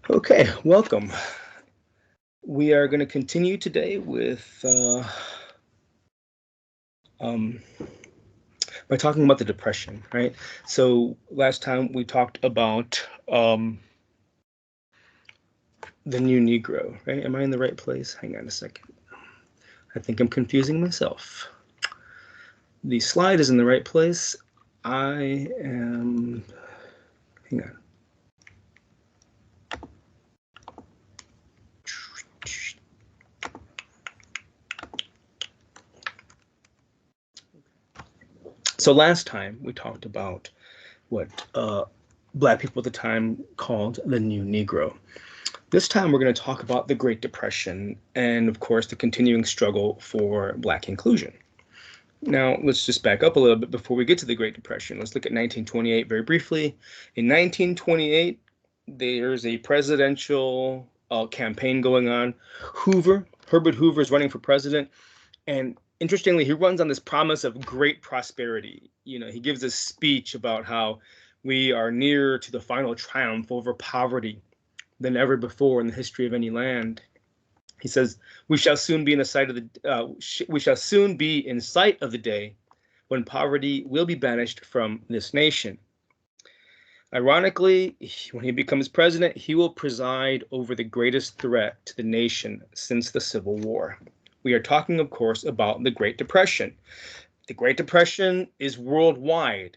Okay, welcome. We are going to continue today with by talking about the Depression, right? So last time we talked about the new Negro, right? Am I in the right place? Hang on a second. I think I'm confusing myself. The slide is in the right place. I am. Hang on. So last time we talked about what Black people at the time called the new Negro. This time we're going to talk about the Great Depression and, of course, the continuing struggle for Black inclusion. Now, let's just back up a little bit before we get to the Great Depression. Let's look at 1928 very briefly. In 1928, there's a presidential campaign going on. Herbert Hoover is running for president. And interestingly, he runs on this promise of great prosperity. You know, he gives a speech about how we are nearer to the final triumph over poverty than ever before in the history of any land. He says, "We shall soon be in the sight of we shall soon be in sight of the day when poverty will be banished from this nation." Ironically, when he becomes president, he will preside over the greatest threat to the nation since the Civil War. We are talking, of course, about the Great Depression. The Great Depression is worldwide.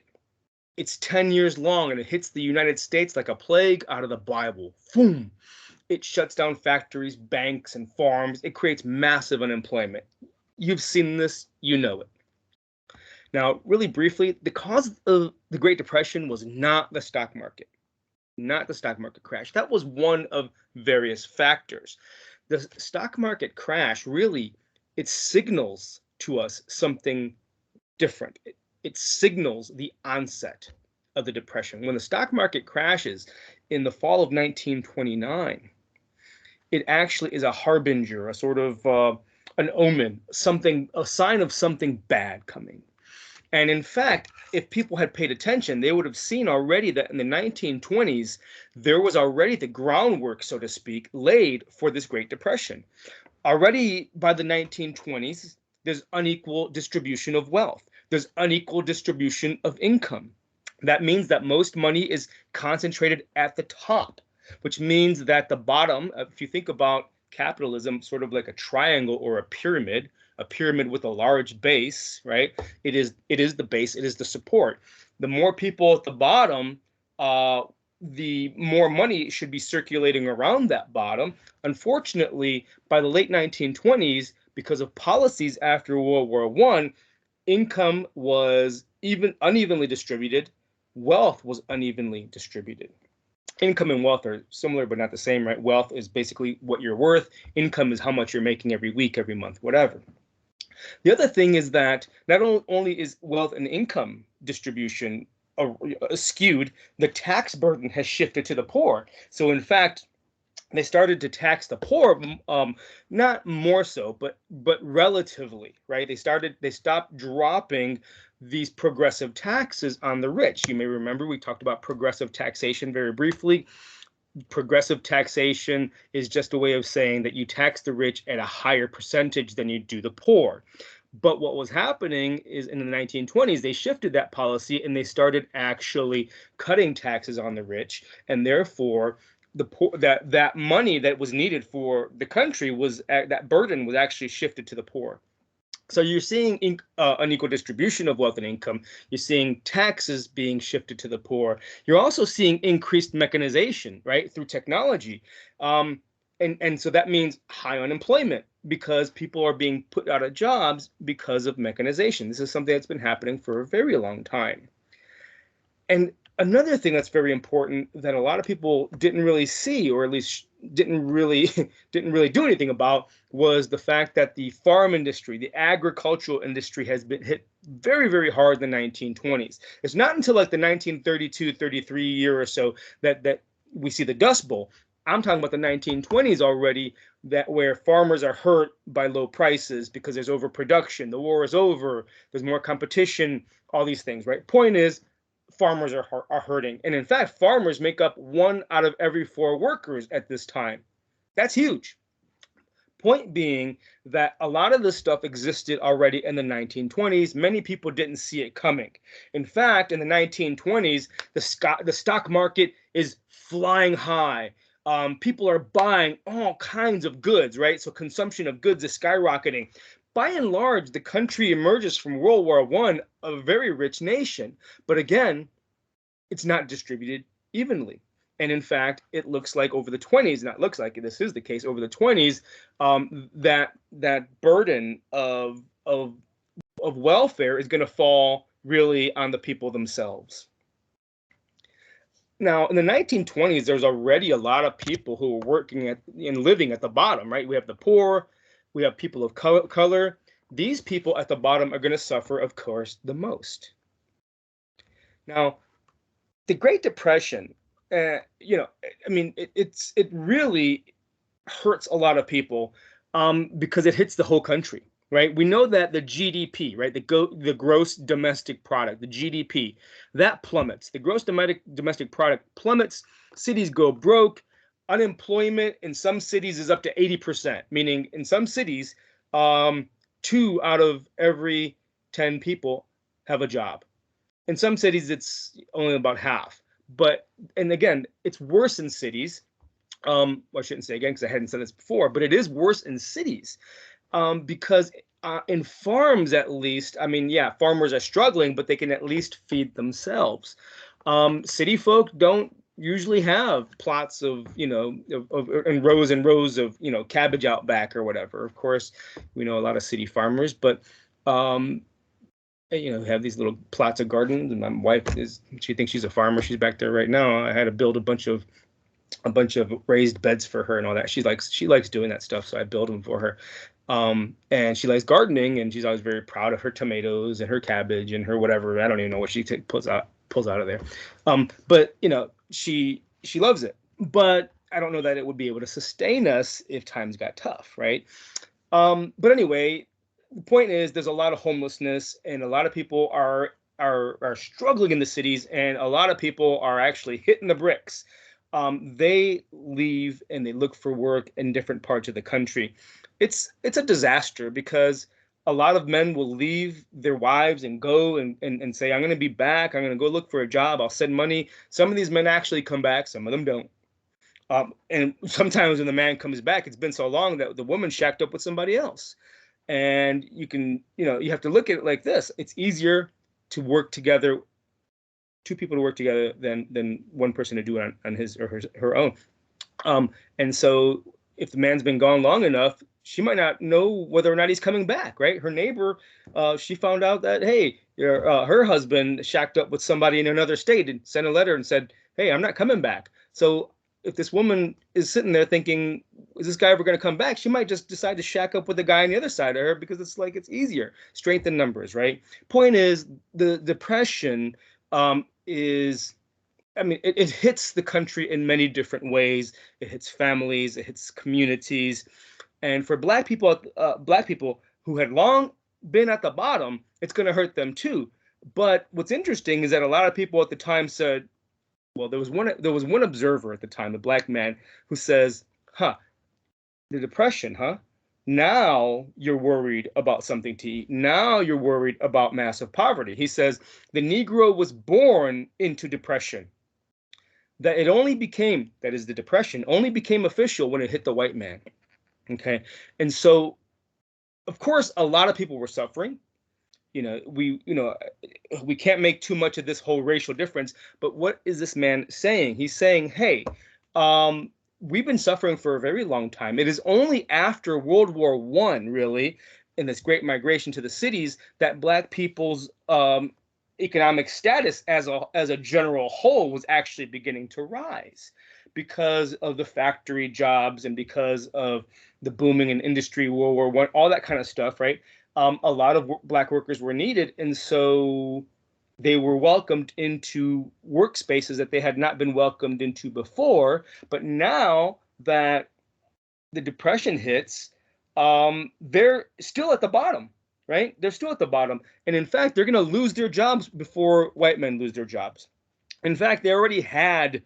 It's 10 years long and it hits the United States like a plague out of the Bible. Boom! It shuts down factories, banks, and farms. It creates massive unemployment. You've seen this, you know it. Now, really briefly, the cause of the Great Depression was not the stock market, not the stock market crash. That was one of various factors. The stock market crash really, it signals to us something different. It signals the onset of the Depression. When the stock market crashes in the fall of 1929, it actually is a harbinger, a sort of an omen, a sign of something bad coming. And in fact, if people had paid attention, they would have seen already that in the 1920s, there was already the groundwork, so to speak, laid for this Great Depression. Already by the 1920s, there's unequal distribution of wealth. There's unequal distribution of income. That means that most money is concentrated at the top, which means that the bottom, if you think about capitalism sort of like a triangle or a pyramid with a large base, right? It is the base, it is the support. The more people at the bottom, the more money should be circulating around that bottom. Unfortunately, by the late 1920s, because of policies after World War I, income was unevenly distributed, wealth was unevenly distributed. Income and wealth are similar but not the same, right? Wealth is basically what you're worth. Income is how much you're making every week, every month, whatever. The other thing is that not only is wealth and income distribution skewed, the tax burden has shifted to the poor. So in fact, they started to tax the poor, not more so, but relatively, right? They stopped dropping these progressive taxes on the rich. You may remember we talked about progressive taxation very briefly. Progressive taxation is just a way of saying that you tax the rich at a higher percentage than you do the poor. But what was happening is in the 1920s, they shifted that policy and they started actually cutting taxes on the rich, and therefore the poor, that money that was needed for the country was that burden was actually shifted to the poor. So you're seeing unequal distribution of wealth and income. You're seeing taxes being shifted to the poor. You're also seeing increased mechanization, right, through technology. And so that means high unemployment because people are being put out of jobs because of mechanization. This is something that's been happening for a very long time. And another thing that's very important that a lot of people didn't really see, or at least didn't really do anything about, was the fact that the farm industry, the agricultural industry, has been hit very, very hard in the 1920s. It's not until like the 1932-33 year or so that we see the Dust Bowl. I'm talking about the 1920s already, that where farmers are hurt by low prices because there's overproduction, the war is over, there's more competition, all these things, right? Point is, farmers are hurting. And in fact, farmers make up 1 out of every 4 workers at this time. That's huge. Point being that a lot of this stuff existed already in the 1920s. Many people didn't see it coming. In fact, in the 1920s, the stock market is flying high. People are buying all kinds of goods, right? So consumption of goods is skyrocketing. By and large, the country emerges from World War I a very rich nation. But again, it's not distributed evenly. And in fact, it looks like over the 20s, not looks like, this is the case, over the 20s, that burden of welfare is going to fall really on the people themselves. Now, in the 1920s, there's already a lot of people who are working and living at the bottom, right? We have the poor, we have people of color. These people at the bottom are going to suffer, of course, the most. Now, the Great Depression, it really hurts a lot of people because it hits the whole country, right? We know that the GDP, right, the gross domestic product, the GDP, that plummets. The gross domestic product plummets. Cities go broke. Unemployment in some cities is up to 80%, meaning in some cities, 2 out of every 10 people have a job. In some cities, it's only about half. And again, it's worse in cities. Well, I shouldn't say again because I hadn't said this before, but it is worse in cities because in farms, at least, farmers are struggling, but they can at least feed themselves. City folk don't usually have plots of, and rows of, cabbage out back or whatever. Of course, we know a lot of city farmers, but have these little plots of gardens, and my wife she thinks she's a farmer. She's back there right now. I had to build a bunch of raised beds for her and all that. She likes doing that stuff, so I build them for her. And she likes gardening, and she's always very proud of her tomatoes and her cabbage and her whatever. I don't even know what she pulls out of there. But she loves it. But I don't know that it would be able to sustain us if times got tough, right? But anyway, the point is there's a lot of homelessness, and a lot of people are struggling in the cities, and a lot of people are actually hitting the bricks. They leave and they look for work in different parts of the country. It's a disaster because a lot of men will leave their wives and go and say, I'm going to be back. I'm going to go look for a job. I'll send money. Some of these men actually come back. Some of them don't. And sometimes when the man comes back, it's been so long that the woman shacked up with somebody else. And you have to look at it like this. It's easier to work together, 2 people to work together than one person to do it on his or her own. And so if the man's been gone long enough, she might not know whether or not he's coming back, right? Her neighbor, she found out that, hey, her husband shacked up with somebody in another state and sent a letter and said, hey, I'm not coming back. So if this woman is sitting there thinking, is this guy ever going to come back? She might just decide to shack up with the guy on the other side of her because it's easier. Strength in numbers, right? Point is, the Depression it hits the country in many different ways. It hits families, it hits communities. And for black people who had long been at the bottom, it's going to hurt them too. But what's interesting is that a lot of people at the time said, well, there was one observer at the time, a black man, who says, the Depression, now you're worried about something to eat. Now you're worried about massive poverty. He says the Negro was born into depression. That the Depression only became official when it hit the white man. Okay. And so, of course, a lot of people were suffering. We can't make too much of this whole racial difference, but what is this man saying? He's saying, hey, we've been suffering for a very long time. It is only after World War I, really, in this great migration to the cities, that black people's economic status as a general whole was actually beginning to rise because of the factory jobs and because of the booming in industry, World War I, all that kind of stuff, right? A lot of black workers were needed, and so they were welcomed into workspaces that they had not been welcomed into before. But now that the Depression hits, they're still at the bottom. right? They're still at the bottom. And in fact, they're going to lose their jobs before white men lose their jobs. In fact, they already had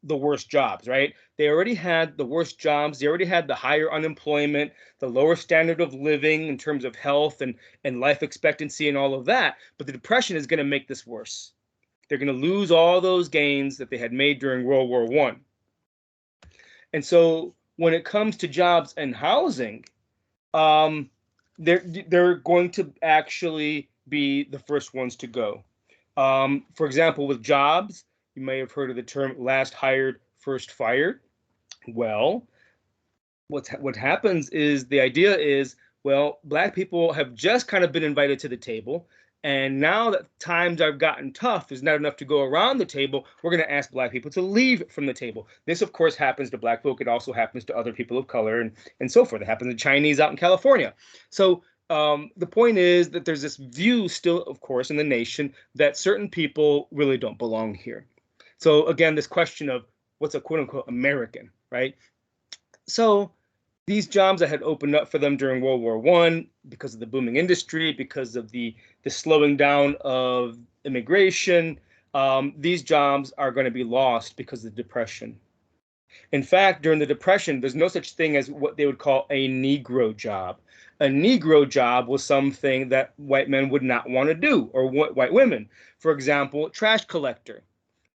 the worst jobs, right? They already had the worst jobs. They already had the higher unemployment, the lower standard of living in terms of health and life expectancy and all of that. But the Depression is going to make this worse. They're going to lose all those gains that they had made during World War I. And so when it comes to jobs and housing, um, they're going to actually be the first ones to go. For example, with jobs, you may have heard of the term last hired, first fired. Well, what happens is the idea is, well, black people have just kind of been invited to the table. And now that times have gotten tough, there's not enough to go around the table. We're going to ask black people to leave from the table. This, of course, happens to black folk. It also happens to other people of color and so forth. It happens to Chinese out in California. So the point is that there's this view still, of course, in the nation that certain people really don't belong here. So again, this question of what's a quote unquote American, right? So these jobs that had opened up for them during World War I because of the booming industry, because of the slowing down of immigration, these jobs are going to be lost because of the Depression. In fact, during the Depression, there's no such thing as what they would call a Negro job. A Negro job was something that white men would not want to do, or white women. For example, trash collector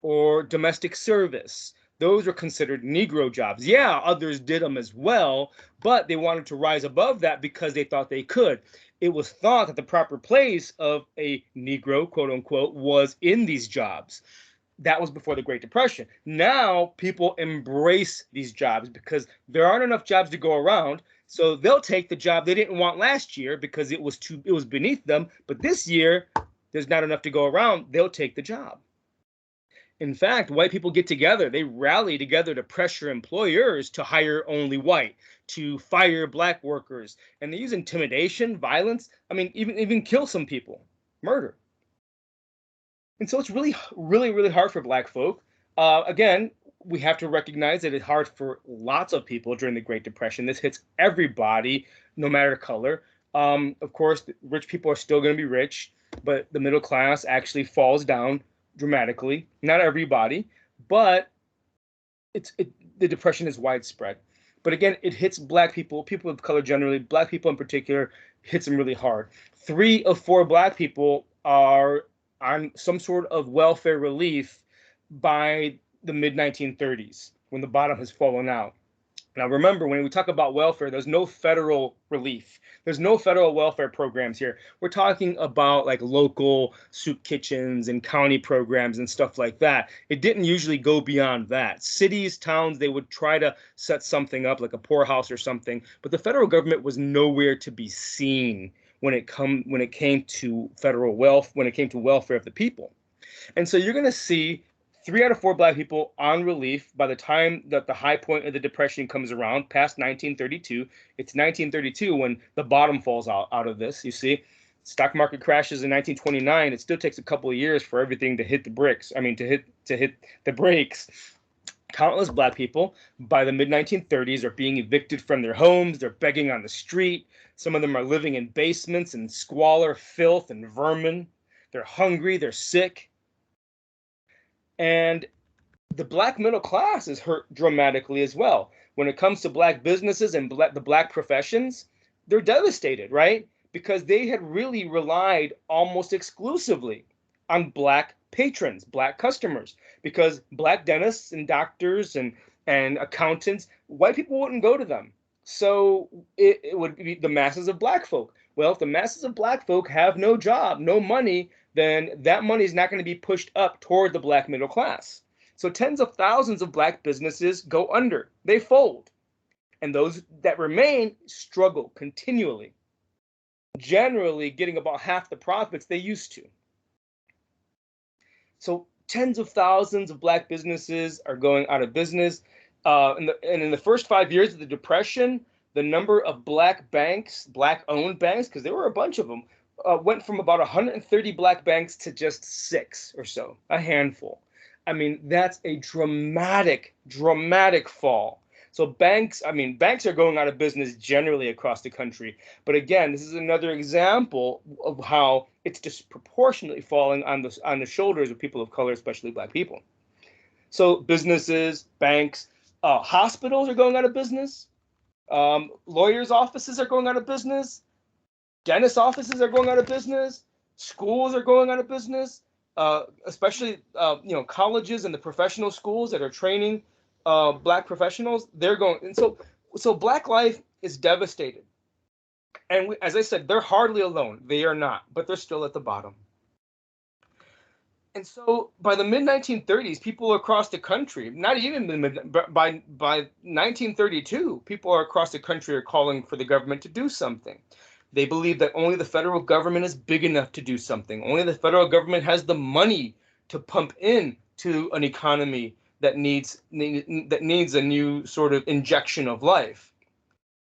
or domestic service. Those are considered Negro jobs. Yeah, others did them as well, but they wanted to rise above that because they thought they could. It was thought that the proper place of a Negro, quote unquote, was in these jobs. That was before the Great Depression. Now people embrace these jobs because there aren't enough jobs to go around. So they'll take the job they didn't want last year because it was beneath them. But this year, there's not enough to go around. They'll take the job. In fact, white people get together. They rally together to pressure employers to hire only white, to fire black workers. And they use intimidation, violence. I mean, even kill some people, murder. And so it's really, really, really hard for black folk. Again, we have to recognize that it's hard for lots of people during the Great Depression. This hits everybody, no matter color. Of course, rich people are still going to be rich, but the middle class actually falls down dramatically. Not everybody, but the Depression is widespread. But again, it hits black people, people of color generally, black people in particular, hits them really hard. 3 of 4 black people are on some sort of welfare relief by the mid 1930s, when the bottom has fallen out. Now, remember, when we talk about welfare, there's no federal relief. There's no federal welfare programs here. We're talking about like local soup kitchens and county programs and stuff like that. It didn't usually go beyond that. Cities, towns, they would try to set something up like a poorhouse or something, but the federal government was nowhere to be seen when it came to welfare of the people. And so you're going to see 3 out of 4 black people on relief by the time that the high point of the Depression comes around, past 1932. It's 1932 when the bottom falls out of this, you see. Stock market crashes in 1929. It still takes a couple of years for everything to hit the bricks. I mean, to hit the brakes. Countless black people by the mid-1930s are being evicted from their homes. They're begging on the street. Some of them are living in basements in squalor, filth, and vermin. They're hungry. They're sick. And the black middle class is hurt dramatically as well. When it comes to black businesses and the black professions, they're devastated, right? Because they had really relied almost exclusively on black patrons, black customers, because black dentists and doctors and accountants, white people wouldn't go to them. So it would be the masses of black folk. Well, if the masses of black folk have no job, no money, then that money is not going to be pushed up toward the black middle class. So tens of thousands of black businesses go under. They fold. And those that remain struggle continually, generally getting about half the profits they used to. So tens of thousands of black businesses are going out of business. And in the first 5 years of the Depression, the number of black banks, black-owned banks, because there were a bunch of them, went from about 130 black banks to just 6 or so, a handful. I mean, that's a dramatic, dramatic fall. So banks, I mean, banks are going out of business generally across the country. But again, this is another example of how it's disproportionately falling on the shoulders of people of color, especially Black people. So businesses, banks, hospitals are going out of business. Lawyers' offices are going out of business. Dentist offices are going out of business. Schools are going out of business. Especially colleges and the professional schools that are training Black professionals, they're going. And so Black life is devastated. And as I said, they're hardly alone. They are not, but they're still at the bottom. And so by the mid 1930s, people across the country, not even by 1932, people across the country are calling for the government to do something. They believe that only the federal government is big enough to do something. Only the federal government has the money to pump in to an economy that needs a new sort of injection of life.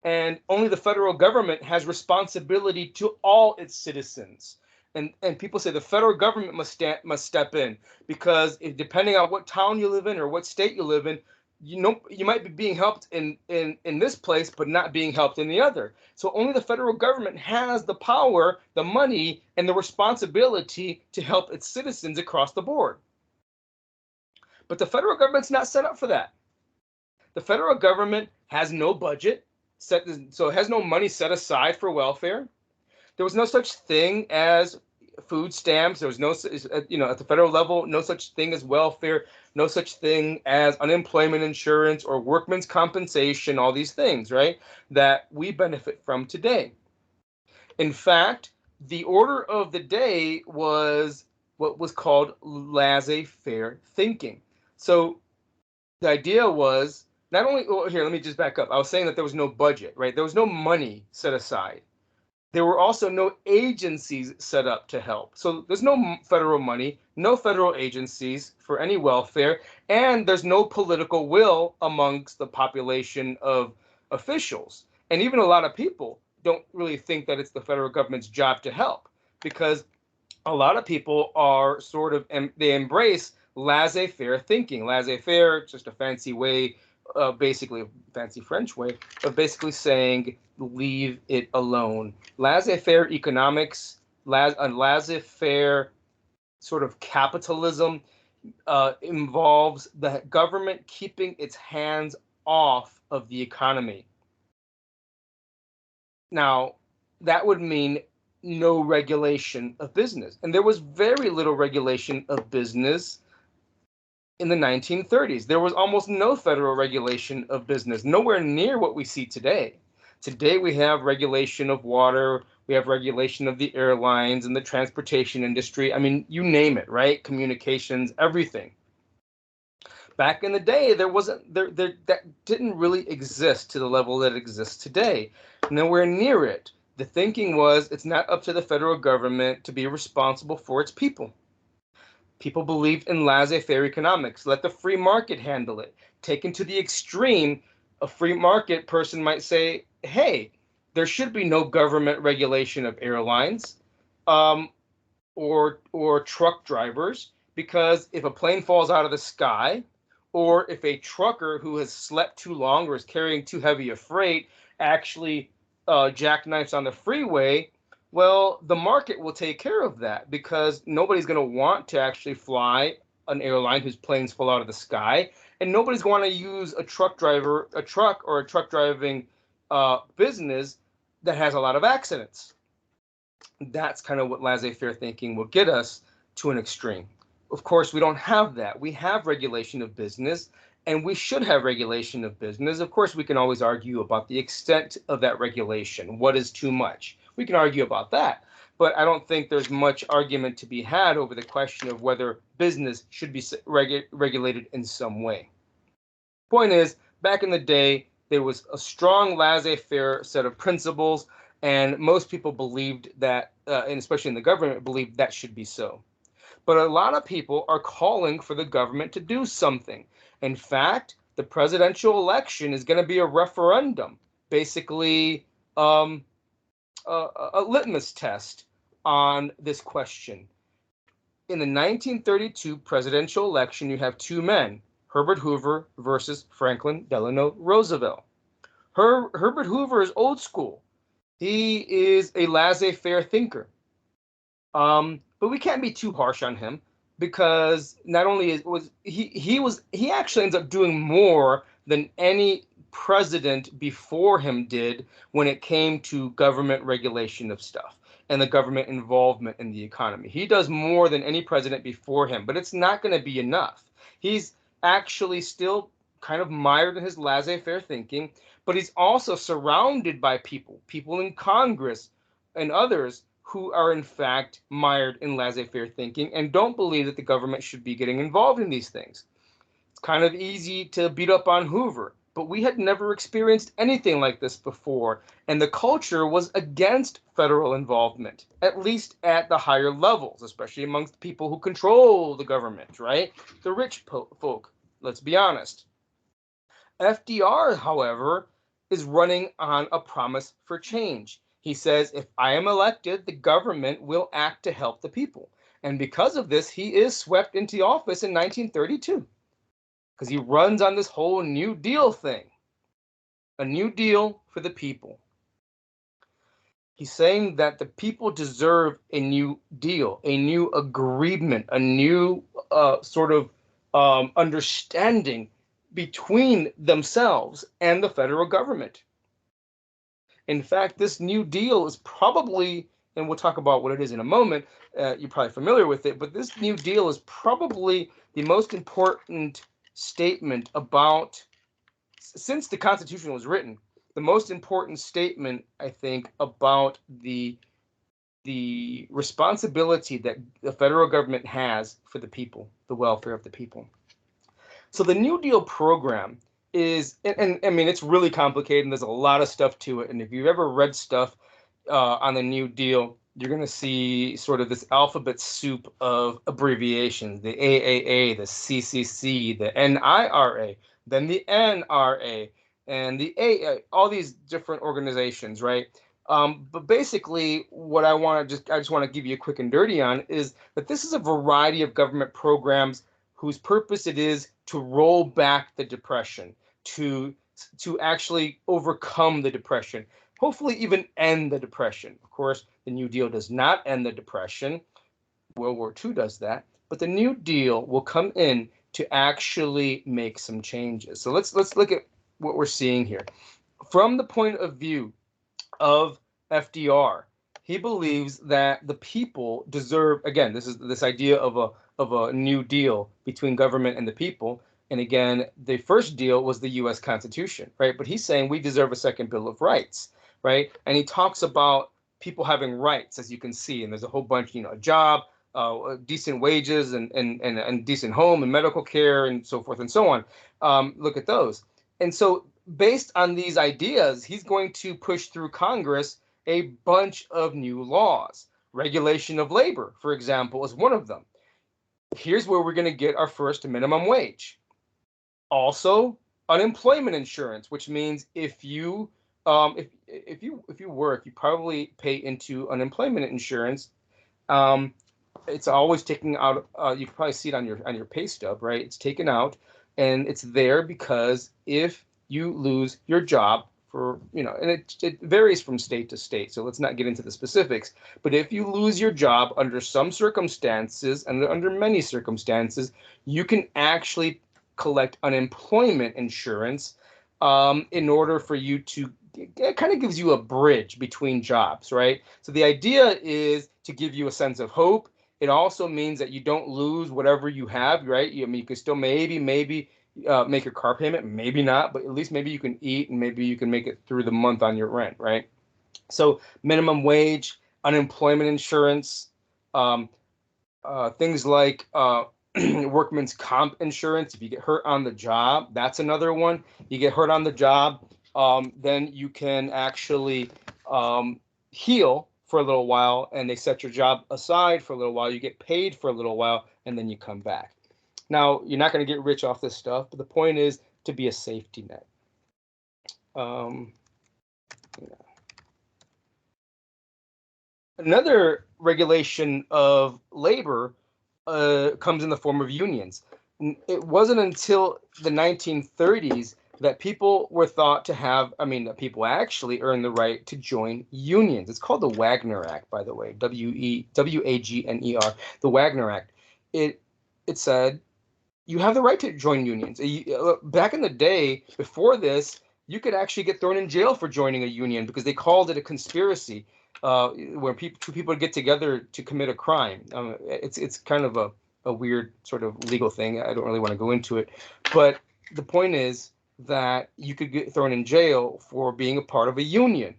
And only the federal government has responsibility to all its citizens. And people say the federal government must step in, because depending on what town you live in or what state you live in, you might be being helped in this place, but not being helped in the other. So only the federal government has the power, the money, and the responsibility to help its citizens across the board. But the federal government's not set up for that. The federal government has no budget, so it has no money set aside for welfare. There was no such thing as food stamps. There was no, at the federal level, no such thing as welfare, no such thing as unemployment insurance or workman's compensation, all these things, right, that we benefit from today. In fact, the order of the day was what was called laissez-faire thinking. So the idea was not only, well, here, let me just back up. I was saying that there was no budget, right? There was no money set aside. There were also no agencies set up to help. So there's no federal money, no federal agencies for any welfare, and there's no political will amongst the population of officials. And even a lot of people don't really think that it's the federal government's job to help, because a lot of people are sort of, they embrace laissez-faire thinking. Laissez-faire, just a fancy way, basically a fancy French way of basically saying leave it alone. Laissez-faire economics, laissez-faire sort of capitalism involves the government keeping its hands off of the economy. Now, that would mean no regulation of business. And there was very little regulation of business in the 1930s. There was almost no federal regulation of business, nowhere near what we see today. Today we have regulation of water, we have regulation of the airlines and the transportation industry. I mean, you name it, right? Communications, everything. Back in the day, that didn't really exist to the level that exists today. Nowhere near it. The thinking was it's not up to the federal government to be responsible for its people. People believed in laissez-faire economics. Let the free market handle it. Taken to the extreme, a free market person might say, hey, there should be no government regulation of airlines or truck drivers, because if a plane falls out of the sky, or if a trucker who has slept too long or is carrying too heavy a freight actually jackknifes on the freeway, well, the market will take care of that, because nobody's going to want to actually fly an airline whose planes fall out of the sky, and nobody's going to use a truck driving business that has a lot of accidents. That's kind of what laissez-faire thinking will get us to an extreme. Of course, we don't have that. We have regulation of business, and we should have regulation of business. Of course, we can always argue about the extent of that regulation. What is too much? We can argue about that, but I don't think there's much argument to be had over the question of whether business should be regulated in some way. Point is, back in the day, there was a strong laissez-faire set of principles, and most people believed that, and especially in the government, believed that should be so. But a lot of people are calling for the government to do something. In fact, the presidential election is going to be a referendum, basically a litmus test on this question. In the 1932 presidential election, you have two men, Herbert Hoover versus Franklin Delano Roosevelt. Herbert Hoover is old school. He is a laissez-faire thinker. But we can't be too harsh on him because not only he actually ends up doing more than any president before him did when it came to government regulation of stuff and the government involvement in the economy. He does more than any president before him, but it's not going to be enough. He's actually still kind of mired in his laissez-faire thinking, but he's also surrounded by people in Congress and others who are in fact mired in laissez-faire thinking and don't believe that the government should be getting involved in these things. It's kind of easy to beat up on Hoover, but we had never experienced anything like this before, and the culture was against federal involvement, at least at the higher levels, especially amongst people who control the government, right? The rich folk, let's be honest. FDR, however, is running on a promise for change. He says, if I am elected, the government will act to help the people. And because of this, he is swept into office in 1932 because he runs on this whole New Deal thing, a New Deal for the people. He's saying that the people deserve a new deal, a new agreement, a new sort of understanding between themselves and the federal government. In fact, this New Deal is probably, and we'll talk about what it is in a moment, you're probably familiar with it, but this New Deal is probably the most important statement about, since the Constitution was written, the most important statement, I think, about the responsibility that the federal government has for the people, the welfare of the people. So the New Deal program is, and I mean, it's really complicated and there's a lot of stuff to it. And if you've ever read stuff on the New Deal, you're going to see sort of this alphabet soup of abbreviations, the AAA, the CCC, the NIRA, then the NRA, and the AA, all these different organizations, right? But basically, what I just want to give you a quick and dirty on is that this is a variety of government programs whose purpose it is to roll back the Depression, to actually overcome the Depression, hopefully even end the Depression. Of course, the New Deal does not end the Depression. World War II does that, but the New Deal will come in to actually make some changes. So let's look at what we're seeing here. From the point of view of FDR, he believes that the people deserve, again, this is this idea of a new deal between government and the people. And again, the first deal was the U.S. Constitution, right? But he's saying we deserve a second Bill of Rights, right? And he talks about people having rights, as you can see, and there's a whole bunch, a job, decent wages, and decent home and medical care, and so forth and so on. Look at those. And so based on these ideas, he's going to push through Congress a bunch of new laws. Regulation of labor, for example, is one of them. Here's where we're going to get our first minimum wage. Also, unemployment insurance, which means if you work, you probably pay into unemployment insurance. It's always taken out. You can probably see it on your pay stub, right? It's taken out, and it's there because if you lose your job for, and it varies from state to state, so let's not get into the specifics, but if you lose your job under some circumstances, and under many circumstances, you can actually collect unemployment insurance in order for you to, it kind of gives you a bridge between jobs, right? So the idea is to give you a sense of hope. It also means that you don't lose whatever you have, right? I mean, you can still maybe make your car payment, maybe not, but at least maybe you can eat and maybe you can make it through the month on your rent, right? So minimum wage, unemployment insurance, things like workman's comp insurance. If you get hurt on the job, that's another one. You get hurt on the job, then you can actually heal for a little while, and they set your job aside for a little while. You get paid for a little while, and then you come back. Now, you're not going to get rich off this stuff, but the point is to be a safety net. Another regulation of labor comes in the form of unions. it wasn't until the 1930s that people were thought to have, I mean, that people actually earned the right to join unions. It's called the Wagner Act, by the way, Wagner, the Wagner Act. It it said you have the right to join unions. Back in the day, before this, you could actually get thrown in jail for joining a union because they called it a conspiracy, where two people get together to commit a crime. It's kind of a weird sort of legal thing. I don't really want to go into it, but the point is that you could get thrown in jail for being a part of a union,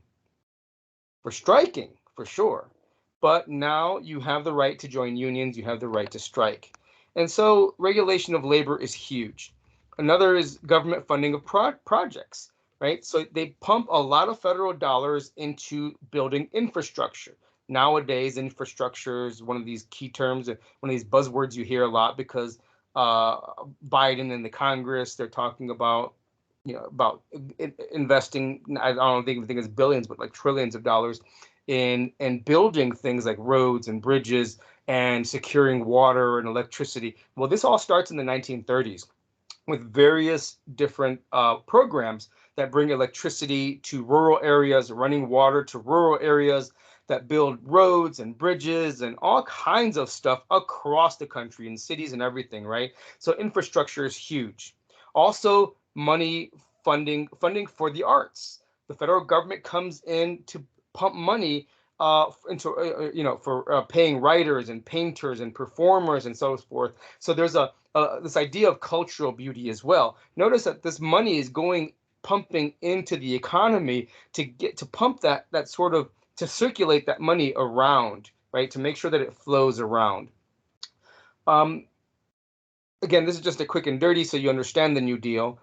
for striking, for sure. But now you have the right to join unions, you have the right to strike. And so regulation of labor is huge. Another is government funding of projects, right? So they pump a lot of federal dollars into building infrastructure. Nowadays, infrastructure is one of these key terms, one of these buzzwords you hear a lot because Biden and the Congress, they're talking about about investing. I don't think it's billions, but like trillions of dollars in building things like roads and bridges and securing water and electricity. Well, this all starts in the 1930s with various different programs that bring electricity to rural areas, running water to rural areas, that build roads and bridges and all kinds of stuff across the country in cities and everything, right? So infrastructure is huge. Also, funding for the arts. The federal government comes in to pump money into for paying writers and painters and performers and so forth. So there's this idea of cultural beauty as well. Notice that this money is pumping into the economy to pump that sort of, to circulate that money around, right? To make sure that it flows around. Again, this is just a quick and dirty so you understand the New Deal.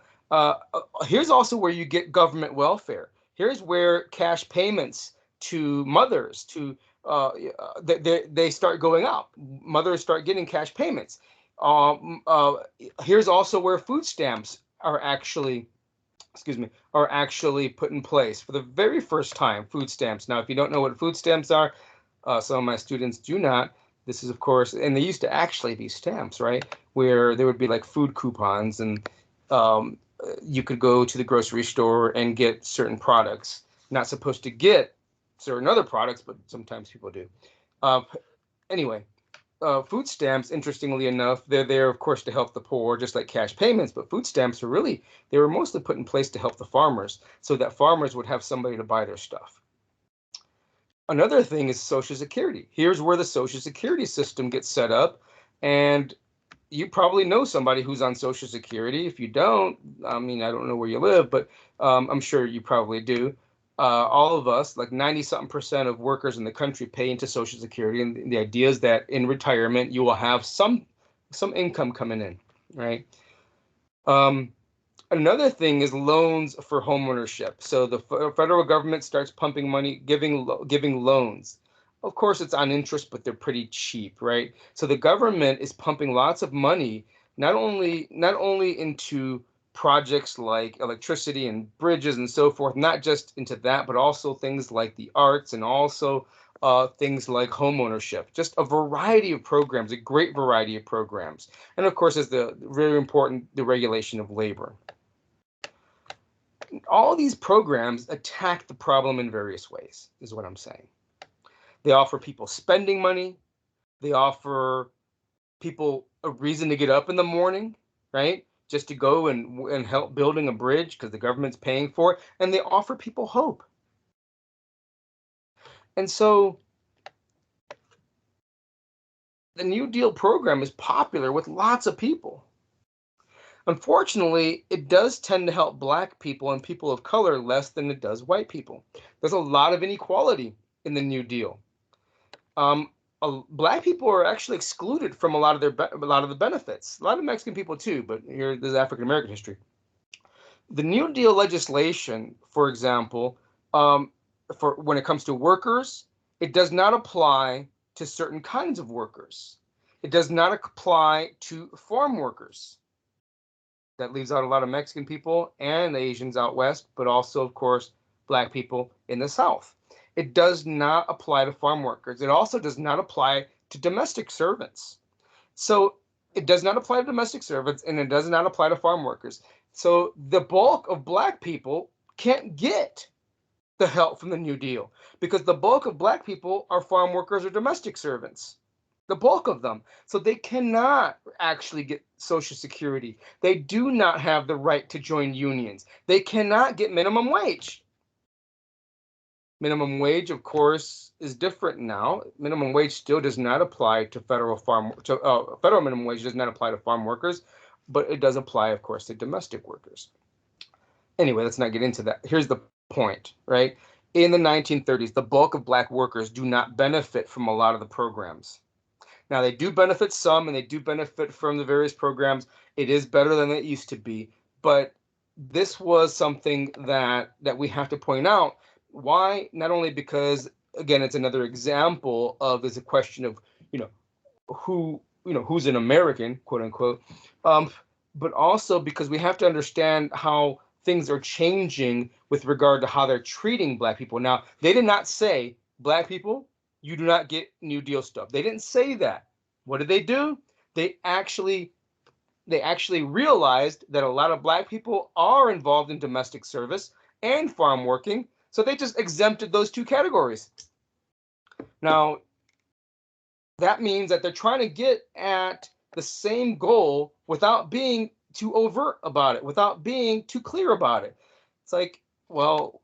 Here's also where you get government welfare. Here's where cash payments to mothers they start going up. Mothers start getting cash payments. Here's also where food stamps are actually put in place for the very first time. Food stamps. Now, if you don't know what food stamps are, some of my students do not. This is, of course, and they used to actually be stamps, right? Where there would be like food coupons, and you could go to the grocery store and get certain products. Not supposed to get certain other products, but sometimes people do. Anyway, food stamps, interestingly enough, they're there, of course, to help the poor, just like cash payments. But food stamps they were mostly put in place to help the farmers, so that farmers would have somebody to buy their stuff. Another thing is Social Security. Here's where the Social Security system gets set up, and you probably know somebody who's on Social Security. If you don't, I mean, I don't know where you live, but I'm sure you probably do. All of us, like 90-something% of workers in the country, pay into Social Security, and the idea is that in retirement you will have some income coming in, right? Another thing is loans for home ownership. So the federal government starts pumping money, giving loans. Of course, it's on interest, but they're pretty cheap, right? So the government is pumping lots of money, not only into projects like electricity and bridges and so forth, not just into that, but also things like the arts and also things like home ownership. Just a variety of programs, a great variety of programs. And of course, is the very important, the regulation of labor. All these programs attack the problem in various ways, is what I'm saying. They offer people spending money. They offer people a reason to get up in the morning, right? Just to go and help building a bridge because the government's paying for it. And they offer people hope. And so the New Deal program is popular with lots of people. Unfortunately, it does tend to help Black people and people of color less than it does white people. There's a lot of inequality in the New Deal. Black people are actually excluded from a lot of the benefits. A lot of Mexican people too, but there's African American history. The New Deal legislation, for example, for when it comes to workers, it does not apply to certain kinds of workers. It does not apply to farm workers. That leaves out a lot of Mexican people and Asians out west, but also, of course, Black people in the South. It does not apply to farm workers. It also does not apply to domestic servants. So It does not apply to domestic servants, and it does not apply to farm workers. So the bulk of black people can't get the help from the New Deal because the bulk of black people are farm workers or domestic servants. The bulk of them. So they cannot actually get Social Security. They do not have the right to join unions. They cannot get minimum wage. Minimum wage, of course, is different now. Minimum wage still does not apply to federal minimum wage does not apply to farm workers, but it does apply, of course, to domestic workers. Anyway, let's not get into that. Here's the point, right? In the 1930s, the bulk of black workers do not benefit from a lot of the programs. Now, they do benefit some, and they do benefit from the various programs. It is better than it used to be, but this was something that we have to point out. Why? Not only because, again, it's another example of there's a question of, who's an American, quote unquote, but also because we have to understand how things are changing with regard to how they're treating black people. Now, they did not say, black people, you do not get New Deal stuff. They didn't say that. What did they do? They actually realized that a lot of black people are involved in domestic service and farm working, so they just exempted those two categories. Now, that means that they're trying to get at the same goal without being too overt about it, without being too clear about it. It's like, well,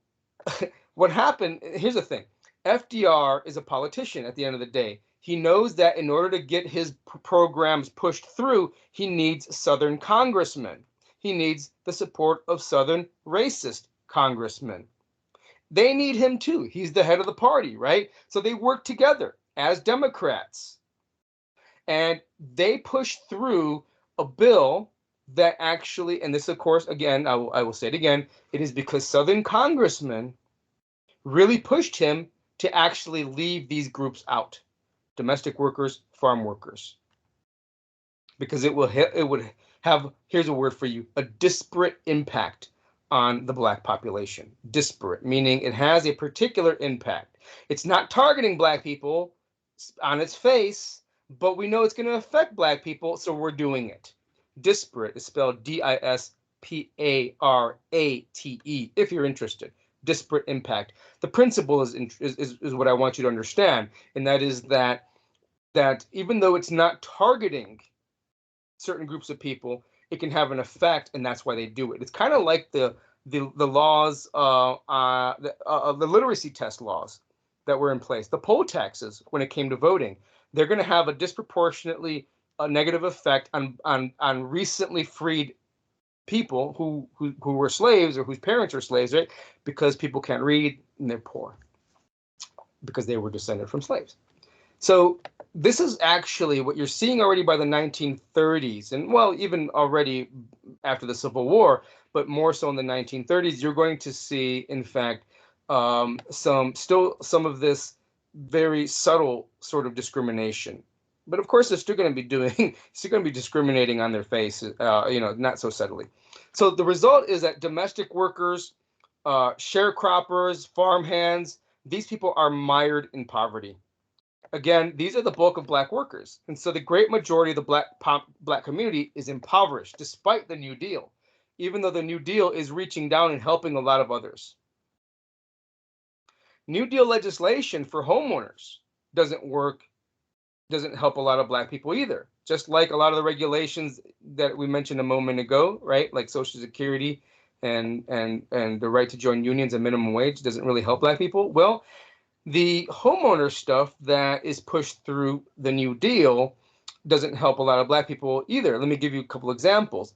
what happened? Here's the thing. FDR is a politician at the end of the day. He knows that in order to get his programs pushed through, he needs Southern congressmen. He needs the support of Southern racist congressmen. They need him too. He's the head of the party, right? So they work together as Democrats. And they push through a bill that actually, and this, of course, again, I will say it again, it is because Southern congressmen really pushed him to actually leave these groups out. Domestic workers, farm workers. Because it would have, here's a word for you, a disparate impact on the black population. Disparate, meaning it has a particular impact. It's not targeting black people on its face, but we know it's going to affect black people, so we're doing it. Disparate is spelled Disparate, if you're interested. Disparate impact. The principle is what I want you to understand, and that is that even though it's not targeting certain groups of people, it can have an effect, and that's why they do it. It's kind of like the laws, the literacy test laws that were in place, the poll taxes when it came to voting. They're going to have a disproportionately negative effect on recently freed people who were slaves or whose parents were slaves, right? Because people can't read and they're poor because they were descended from slaves. So this is actually what you're seeing already by the 1930s, and well, even already after the Civil War, but more so in the 1930s, you're going to see, in fact, some of this very subtle sort of discrimination. But of course, they're still going to be discriminating on their face, not so subtly. So the result is that domestic workers, sharecroppers, farmhands, these people are mired in poverty. Again, these are the bulk of black workers. And so the great majority of the black community is impoverished despite the New Deal, even though the New Deal is reaching down and helping a lot of others. New Deal legislation for homeowners doesn't help a lot of black people either. Just like a lot of the regulations that we mentioned a moment ago, right? Like Social Security and the right to join unions and minimum wage doesn't really help black people. Well, the homeowner stuff that is pushed through the New Deal doesn't help a lot of black people either. Let me give you a couple examples.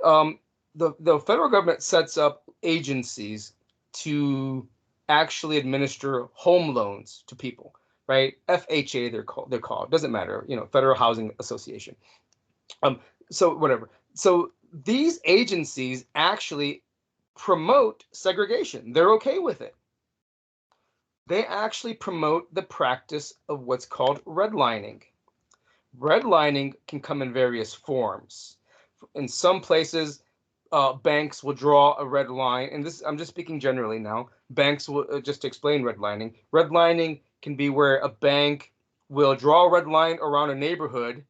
The federal government sets up agencies to actually administer home loans to people, right? FHA, they're called. Doesn't matter, Federal Housing Association. So whatever. So these agencies actually promote segregation. They're okay with it. They actually promote the practice of what's called redlining. Redlining can come in various forms. In some places, banks will draw a red line, and this, I'm just speaking generally now. Banks will, just to explain redlining. Redlining can be where a bank will draw a red line around a neighborhood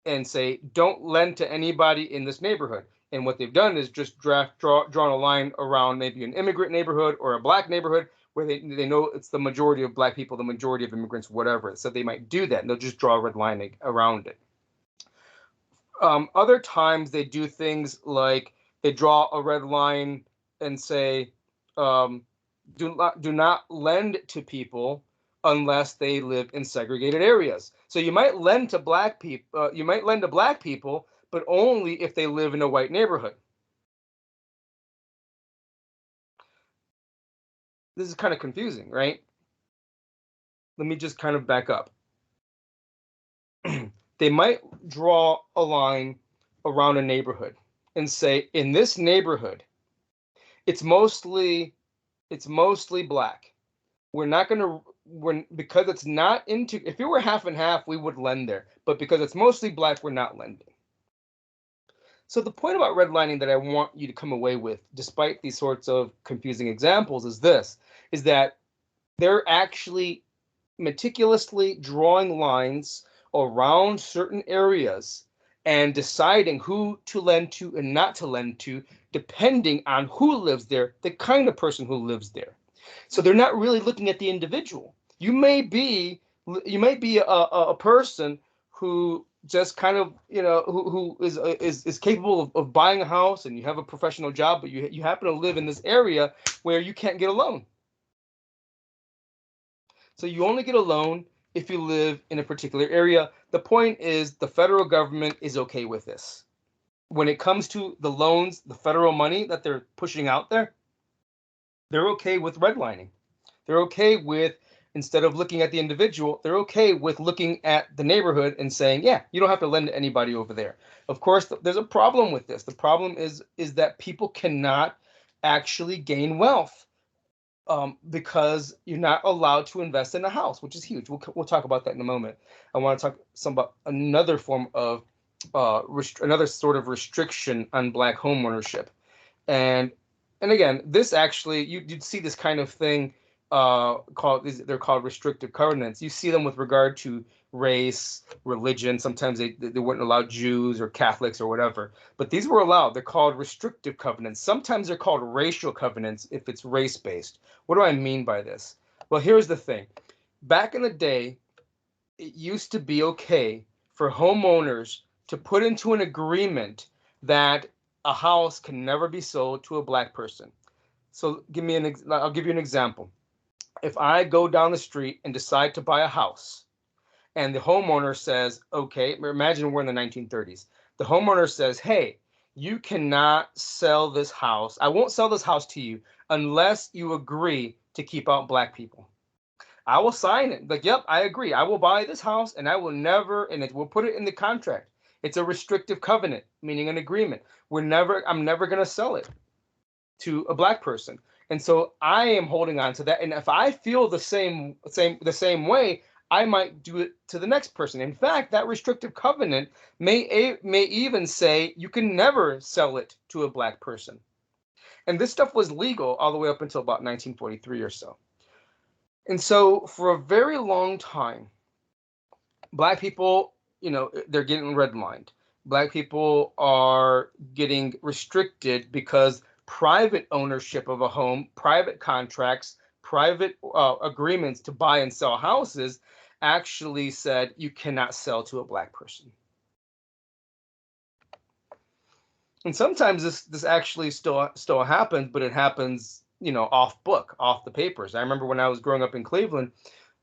and say, don't lend to anybody in this neighborhood. And what they've done is just drawn a line around maybe an immigrant neighborhood or a black neighborhood where they know it's the majority of black people, the majority of immigrants, whatever. So they might do that, and they'll just draw a red line around it. Other times they do things like they draw a red line and say, do not lend to people unless they live in segregated areas. So you might lend to black people. But only if they live in a white neighborhood. This is kind of confusing, right? Let me just kind of back up. They might draw a line around a neighborhood and say, in this neighborhood, it's mostly black. We're not going to, because it's not into, if it were half and half, we would lend there. But because it's mostly black, we're not lending. So the point about redlining that I want you to come away with, despite these sorts of confusing examples, is that they're actually meticulously drawing lines around certain areas and deciding who to lend to and not to lend to, depending on who lives there, the kind of person who lives there. So they're not really looking at the individual. You may be a person who just kind of, who is capable of buying a house, and you have a professional job, but you happen to live in this area where you can't get a loan. So you only get a loan if you live in a particular area. The point is the federal government is okay with this. When it comes to the loans, the federal money that they're pushing out there, they're okay with redlining. They're okay with, instead of looking at the individual, they're okay with looking at the neighborhood and saying, yeah, you don't have to lend to anybody over there. Of course, there's a problem with this. The problem is that people cannot actually gain wealth because you're not allowed to invest in a house, which is huge. We'll talk about that in a moment. I want to talk about another form of another sort of restriction on black homeownership. And again, this actually, you'd see this kind of thing they're called restrictive covenants. You see them with regard to race, religion. Sometimes they wouldn't allow Jews or Catholics or whatever, but these were allowed. They're called restrictive covenants. Sometimes they're called racial covenants if it's race-based. What do I mean by this? Well, here's the thing. Back in the day, it used to be okay for homeowners to put into an agreement that a house can never be sold to a black person. So I'll give you an example. If I go down the street and decide to buy a house, and the homeowner says, okay, imagine we're in the 1930s. The homeowner says, hey, you cannot sell this house. I won't sell this house to you unless you agree to keep out black people. I will sign it. Like, yep, I agree. I will buy this house, and I will never, and we'll put it in the contract. It's a restrictive covenant, meaning an agreement. I'm never going to sell it to a black person. And so I am holding on to that. And if I feel the same way, I might do it to the next person. In fact, that restrictive covenant may even say you can never sell it to a black person. And this stuff was legal all the way up until about 1943 or so. And so for a very long time, black people, they're getting redlined. Black people are getting restricted because private ownership of a home, private contracts, private agreements to buy and sell houses actually said you cannot sell to a black person. And sometimes this actually still happens, but it happens, off book, off the papers. I remember when I was growing up in Cleveland,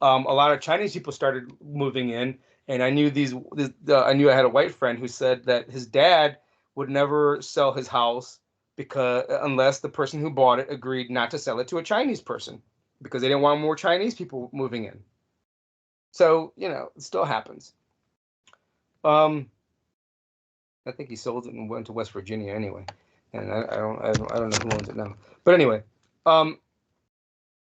a lot of Chinese people started moving in, and I knew I had a white friend who said that his dad would never sell his house unless the person who bought it agreed not to sell it to a Chinese person, because they didn't want more Chinese people moving in. So, it still happens. I think he sold it and went to West Virginia anyway, and I don't know who owns it now. But anyway,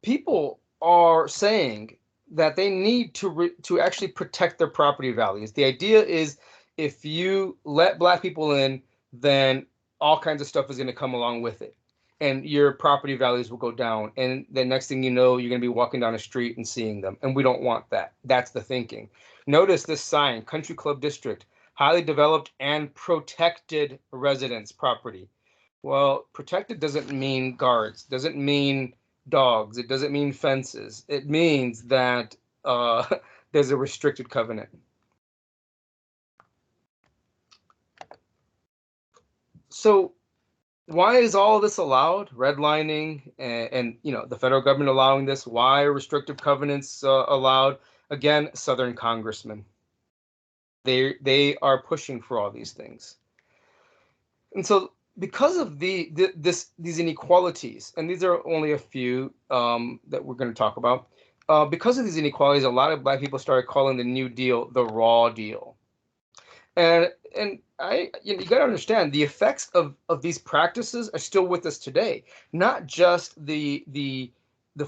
people are saying that they need to actually protect their property values. The idea is, if you let black people in, then all kinds of stuff is going to come along with it, and your property values will go down. And the next thing you know, you're going to be walking down a street and seeing them, and we don't want that. That's the thinking. Notice this sign, Country Club District. highly developed and protected residence property. Well, protected doesn't mean guards, doesn't mean dogs, it doesn't mean fences. It means that there's a restricted covenant. So why is all this allowed? Redlining and the federal government allowing this. Why are restrictive covenants allowed? Again, Southern congressmen. They are pushing for all these things, and so because of these inequalities, and these are only a few that we're going to talk about. Because of these inequalities, a lot of Black people started calling the New Deal the Raw Deal. And you got to understand the effects of these practices are still with us today. Not just the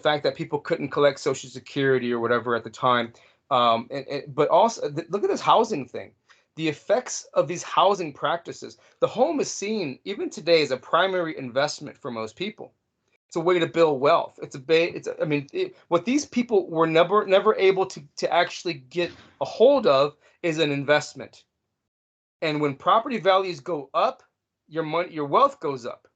fact that people couldn't collect Social Security or whatever at the time, but also look at this housing thing. The effects of these housing practices. The home is seen even today as a primary investment for most people. It's a way to build wealth. What these people were never able to actually get a hold of is an investment. And when property values go up, your wealth goes up.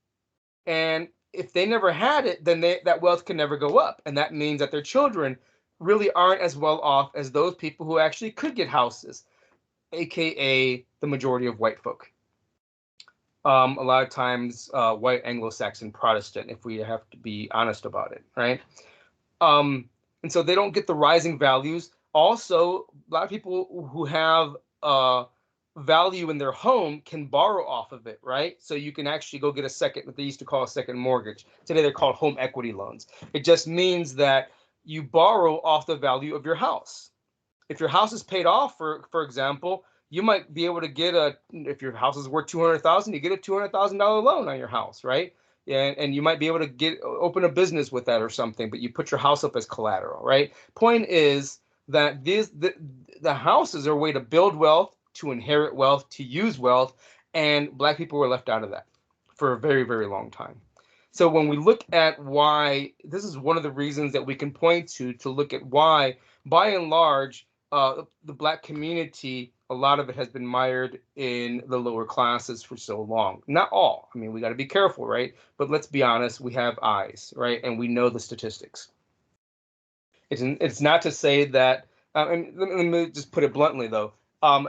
And if they never had it, then that wealth can never go up. And that means that their children really aren't as well off as those people who actually could get houses, aka the majority of white folk. A lot of times, white Anglo-Saxon Protestant, if we have to be honest about it, right? And so they don't get the rising values. Also, a lot of people who have value in their home can borrow off of it, right? So you can actually go get a second, what they used to call a second mortgage. Today they're called home equity loans. It just means that you borrow off the value of your house. If your house is paid off, for example, you might be able to get if your house is worth $200,000, you get a $200,000 loan on your house, right? And you might be able to open a business with that or something, but you put your house up as collateral, right? Point is that the houses are a way to build wealth, to inherit wealth, to use wealth, and Black people were left out of that for a very, very long time. So when we look at why, this is one of the reasons that we can point to look at why, by and large, the Black community, a lot of it has been mired in the lower classes for so long. Not all. I mean, we got to be careful, right? But let's be honest, we have eyes, right? And we know the statistics. It's not to say that, and let me just put it bluntly, though. And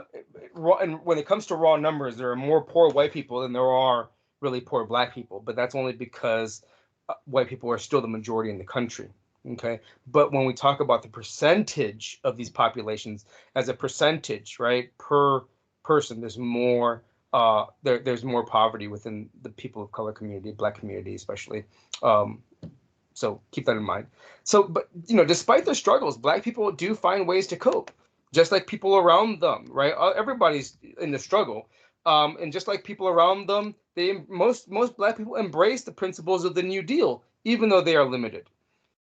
when it comes to raw numbers, there are more poor white people than there are really poor Black people. But that's only because white people are still the majority in the country. Okay, but when we talk about the percentage of these populations as a percentage, right, per person, there's more there's more poverty within the people of color community, Black community especially. So keep that in mind. So, but despite their struggles, Black people do find ways to cope, just like people around them, right? Everybody's in the struggle, and just like people around them, most Black people embrace the principles of the New Deal, even though they are limited.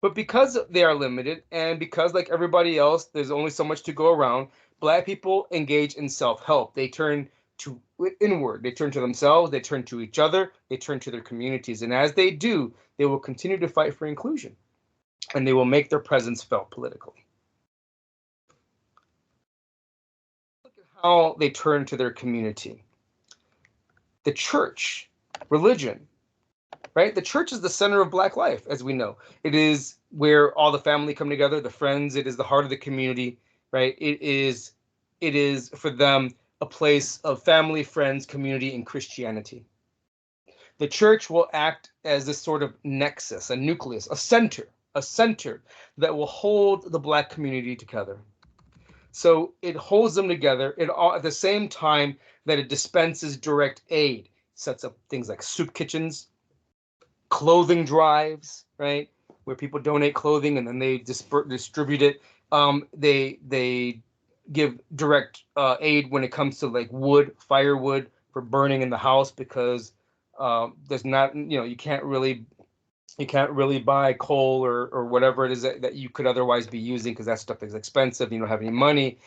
But because they are limited, and because, like everybody else, there's only so much to go around, Black people engage in self-help. They turn to inward. They turn to themselves. They turn to each other. They turn to their communities. And as they do, they will continue to fight for inclusion, and they will make their presence felt politically. Look at how they turn to their community. The church, religion, right? The church is the center of Black life, as we know. It is where all the family come together, the friends. It is the heart of the community, right? It is for them a place of family, friends, community, and Christianity. The church will act as this sort of nexus, a nucleus, a center that will hold the Black community together. So it holds them together at the same time that it dispenses direct aid, sets up things like soup kitchens, clothing drives, right, where people donate clothing and then they distribute it. They give direct aid when it comes to like firewood for burning in the house, because there's not, you can't really buy coal or whatever it is that you could otherwise be using, because that stuff is expensive. You don't have any money.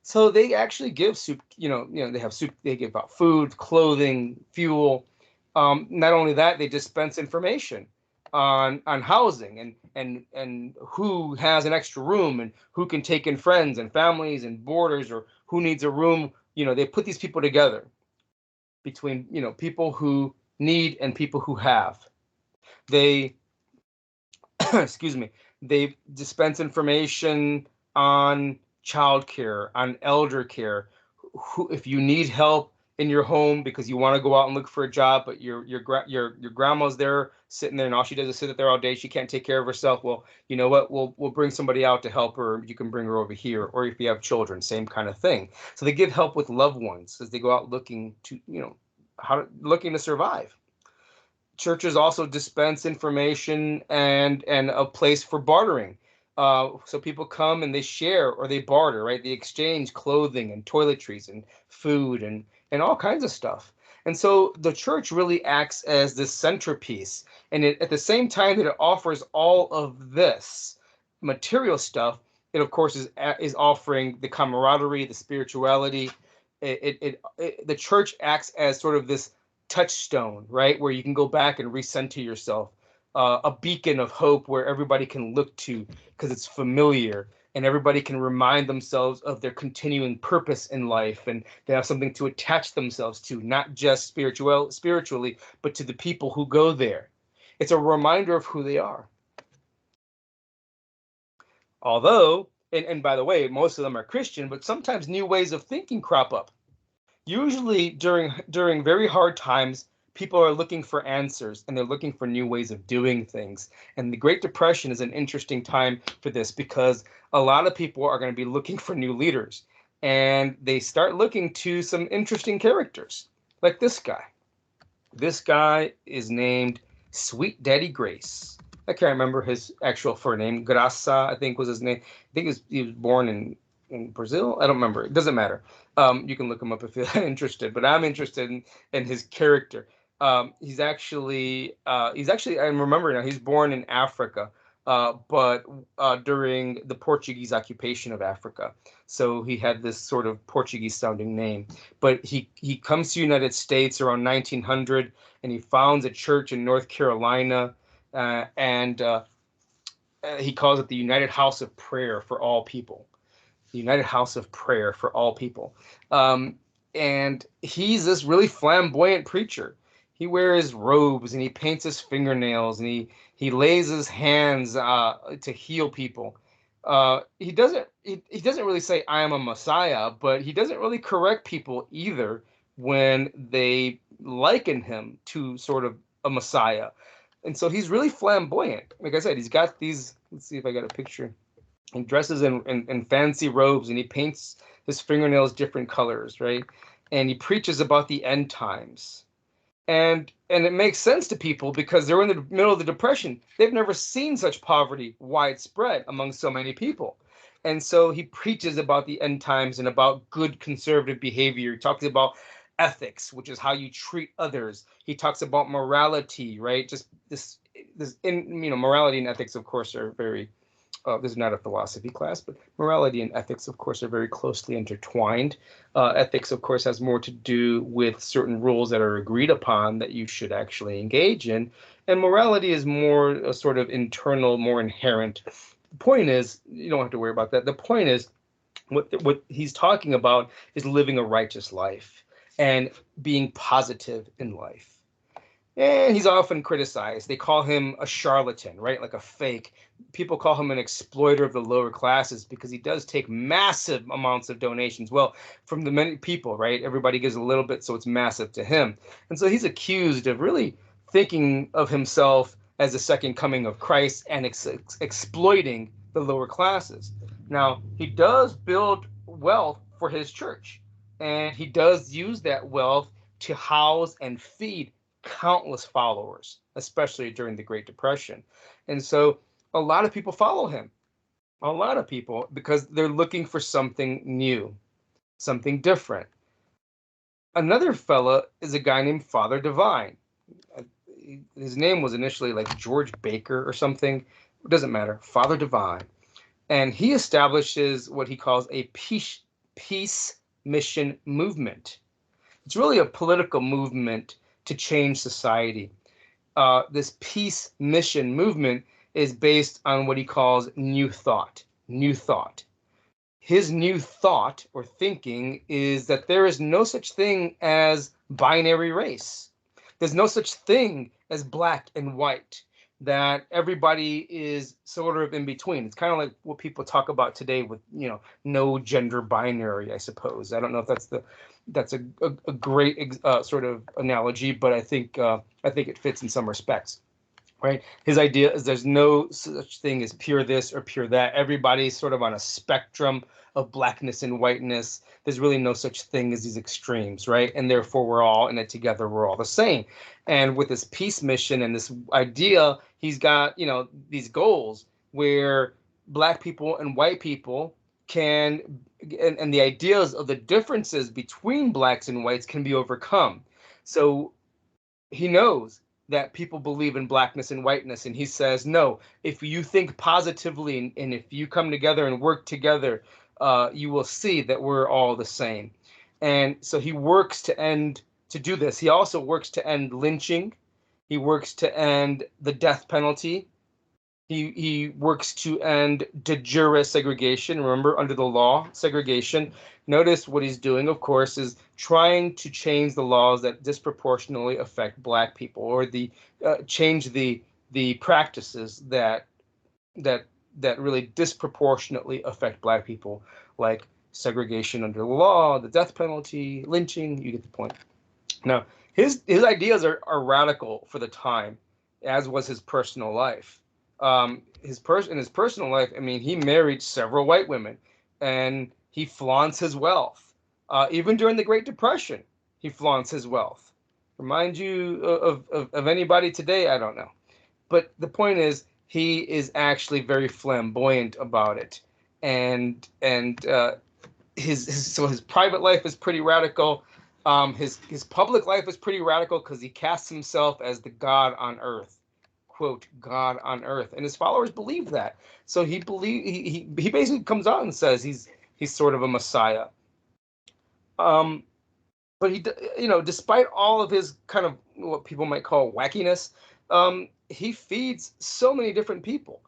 So they actually give soup, they have soup, they give out food, clothing, fuel. Not only that, they dispense information on housing and who has an extra room and who can take in friends and families and boarders, or who needs a room they put these people together between, people who need and people who have. They, excuse me, they dispense information on childcare, on elder care. If you need help in your home because you want to go out and look for a job, but your grandma's there sitting there and all she does is sit there all day. She can't take care of herself. Well, you know what? We'll bring somebody out to help her. You can bring her over here. Or if you have children, same kind of thing. So they give help with loved ones as they go out looking to, looking to survive. Churches also dispense information and a place for bartering. So people come and they share or they barter, right? They exchange clothing and toiletries and food and all kinds of stuff. And so the church really acts as this centerpiece. And at the same time that it offers all of this material stuff, it of course is offering the camaraderie, the spirituality. The church acts as sort of this touchstone, right, where you can go back and recenter yourself, a beacon of hope where everybody can look to because it's familiar and everybody can remind themselves of their continuing purpose in life, and they have something to attach themselves to, not just spiritually, but to the people who go there. It's a reminder of who they are. Although, and by the way, most of them are Christian, but sometimes new ways of thinking crop up. Usually during very hard times, people are looking for answers and they're looking for new ways of doing things. And the Great Depression is an interesting time for this because a lot of people are going to be looking for new leaders. And they start looking to some interesting characters, like this guy. This guy is named Sweet Daddy Grace. I can't remember his actual full name. Graça, I think, was his name. I think he was born in Brazil. I don't remember. It doesn't matter. You can look him up if you're interested. But I'm interested in his character. He's actually I'm remembering now. He's born in Africa, but during the Portuguese occupation of Africa. So he had this sort of Portuguese-sounding name. But he comes to the United States around 1900, and he founds a church in North Carolina, and he calls it the United House of Prayer for All People. The United House of Prayer for All People. And he's this really flamboyant preacher. He wears robes and he paints his fingernails and he lays his hands to heal people. He doesn't really say I am a Messiah, but he doesn't really correct people either when they liken him to sort of a Messiah. And so he's really flamboyant. Like I said, he's got these. Let's see if I got a picture. He dresses in fancy robes and he paints his fingernails different colors, right? And he preaches about the end times. And it makes sense to people because they're in the middle of the Depression. They've never seen such poverty widespread among so many people. And so he preaches about the end times and about good conservative behavior. He talks about ethics, which is how you treat others. He talks about morality, right? Just morality and ethics, of course, are very this is not a philosophy class, but morality and ethics, of course, are very closely intertwined. Ethics, of course, has more to do with certain rules that are agreed upon that you should actually engage in. And morality is more a sort of internal, more inherent. The point is, you don't have to worry about that. The point is, what he's talking about is living a righteous life and being positive in life. And he's often criticized. They call him a charlatan, right? Like a fake. People call him an exploiter of the lower classes because he does take massive amounts of donations. Well, from the many people, right? Everybody gives a little bit, so it's massive to him. And so he's accused of really thinking of himself as the second coming of Christ and exploiting the lower classes. Now, he does build wealth for his church, and he does use that wealth to house and feed countless followers, especially during the Great Depression. And so a lot of people follow him, a lot of people, because they're looking for something new, something different. Another fella is a guy named Father Divine. His name was initially like George Baker or something. It doesn't matter. Father Divine. And he establishes what he calls a peace mission movement. It's really a political movement to change society. This peace mission movement is based on what he calls new thought. New thought. his new thought or thinking is that there is no such thing as binary race. There's no such thing as black and white, that everybody is sort of in between. It's kind of like what people talk about today with, no gender binary, I suppose. I don't know if that's a great sort of analogy, but I think it fits in some respects. Right. His idea is there's no such thing as pure this or pure that. Everybody's sort of on a spectrum of blackness and whiteness. There's really no such thing as these extremes, right? And therefore, we're all in it together. We're all the same. And with this peace mission and this idea, he's got, these goals where black people and white people can, and the ideas of the differences between blacks and whites can be overcome. So he knows that people believe in blackness and whiteness, and he says, no, if you think positively and if you come together and work together, you will see that we're all the same. And so he works to do this. He also works to end lynching. He works to end the death penalty. He works to end de jure segregation. Remember, under the law, segregation. Notice what he's doing, of course, is trying to change the laws that disproportionately affect black people, or change the practices that really disproportionately affect black people, like segregation under the law, the death penalty, lynching. You get the point. Now, his ideas are radical for the time, as was his personal life. In his personal life, I mean, he married several white women, and he flaunts his wealth. Even during the Great Depression, he flaunts his wealth. Remind you of anybody today? I don't know. But the point is, he is actually very flamboyant about it. And his private life is pretty radical. His public life is pretty radical because he casts himself as the God on earth. Quote, God on earth, and his followers believe that. So he basically comes out and says he's sort of a messiah. But he, despite all of his kind of what people might call wackiness, he feeds so many different people.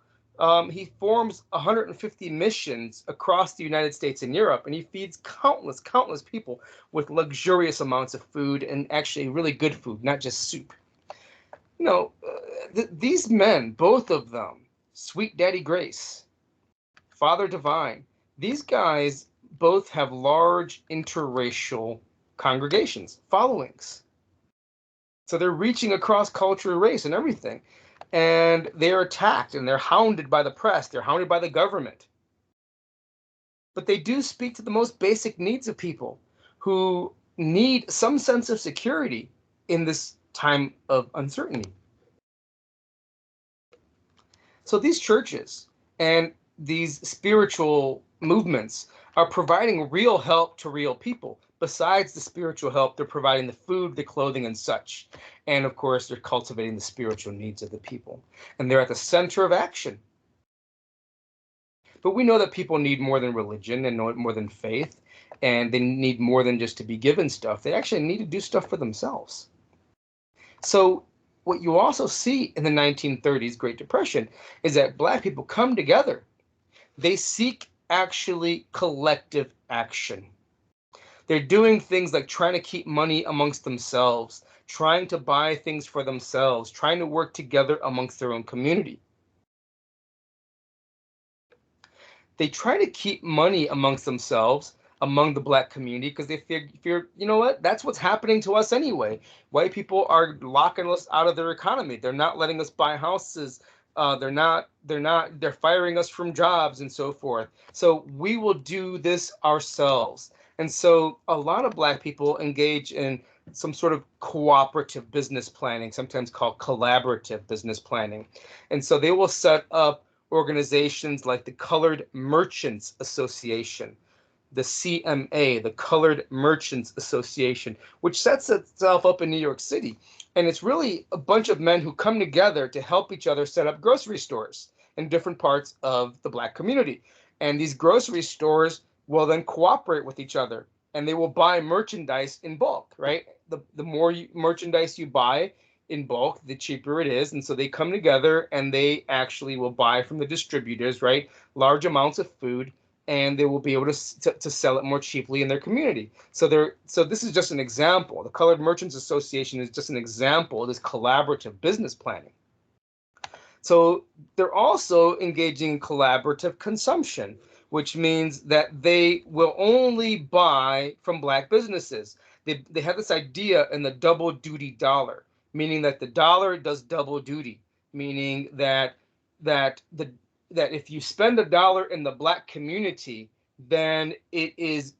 He forms 150 missions across the United States and Europe, and he feeds countless people with luxurious amounts of food, and actually really good food, not just soup. These men, both of them, Sweet Daddy Grace, Father Divine, these guys both have large interracial congregations, followings. So they're reaching across culture, race, and everything. And they're attacked and they're hounded by the press. They're hounded by the government. But they do speak to the most basic needs of people who need some sense of security in this time of uncertainty. So these churches and these spiritual movements are providing real help to real people. Besides the spiritual help, they're providing the food, the clothing, and such. And of course, they're cultivating the spiritual needs of the people. And they're at the center of action. But we know that people need more than religion and more than faith. And they need more than just to be given stuff. They actually need to do stuff for themselves. So what you also see in the 1930s Great Depression is that black people come together. They seek actually collective action. They're doing things like trying to keep money amongst themselves, trying to buy things for themselves, trying to work together amongst their own community. They try to keep money amongst themselves, among the black community, because they fear, you know what? That's what's happening to us anyway. White people are locking us out of their economy. They're not letting us buy houses. They're firing us from jobs and so forth. So we will do this ourselves. And so a lot of black people engage in some sort of cooperative business planning, sometimes called collaborative business planning. And so they will set up organizations like the Colored Merchants Association, the CMA, the Colored Merchants Association, which sets itself up in New York City. And it's really a bunch of men who come together to help each other set up grocery stores in different parts of the black community. And these grocery stores will then cooperate with each other, and they will buy merchandise in bulk, right? The more merchandise you buy in bulk, the cheaper it is. And so they come together and they actually will buy from the distributors, right? Large amounts of food. and they will be able to sell it more cheaply in their community. So this is just an example. The Colored Merchants Association is just an example of this collaborative business planning. So they're also engaging in collaborative consumption, which means that they will only buy from Black businesses. They have this idea in the double duty dollar, meaning that the dollar does double duty, meaning that if you spend $1 in the Black community, then it is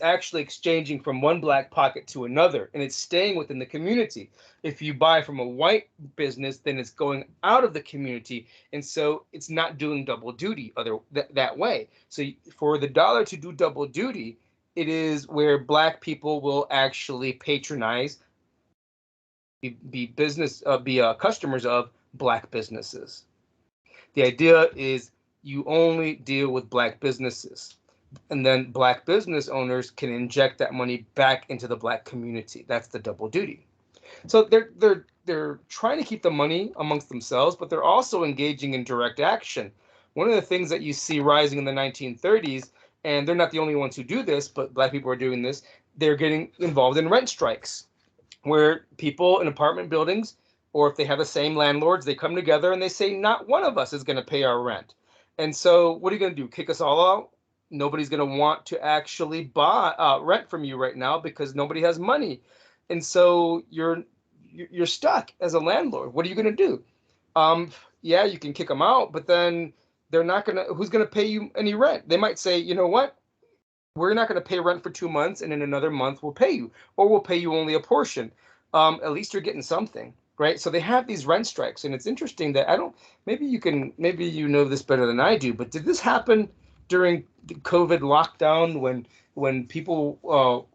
actually exchanging from one Black pocket to another, and it's staying within the community. If you buy from a white business, then it's going out of the community, and so it's not doing double duty that way. So for the dollar to do double duty, it is where Black people will actually patronize, be customers of Black businesses. The idea is you only deal with Black businesses, and then Black business owners can inject that money back into the Black community. That's the double duty. So they're trying to keep the money amongst themselves, but they're also engaging in direct action. One of the things that you see rising in the 1930s, and they're not the only ones who do this, but Black people are doing this, they're getting involved in rent strikes, where people in apartment buildings, or if they have the same landlords, they come together and they say, not one of us is going to pay our rent. And so what are you going to do? Kick us all out? Nobody's going to want to actually buy rent from you right now because nobody has money. And so you're stuck as a landlord. What are you going to do? Yeah, you can kick them out, but then they're not going to, who's going to pay you any rent? They might say, you know what? We're not going to pay rent for 2 months, and in another month we'll pay you, or we'll pay you only a portion. At least you're getting something, right? So they have these rent strikes, and it's interesting that maybe you know this better than I do, but did this happen during the COVID lockdown when people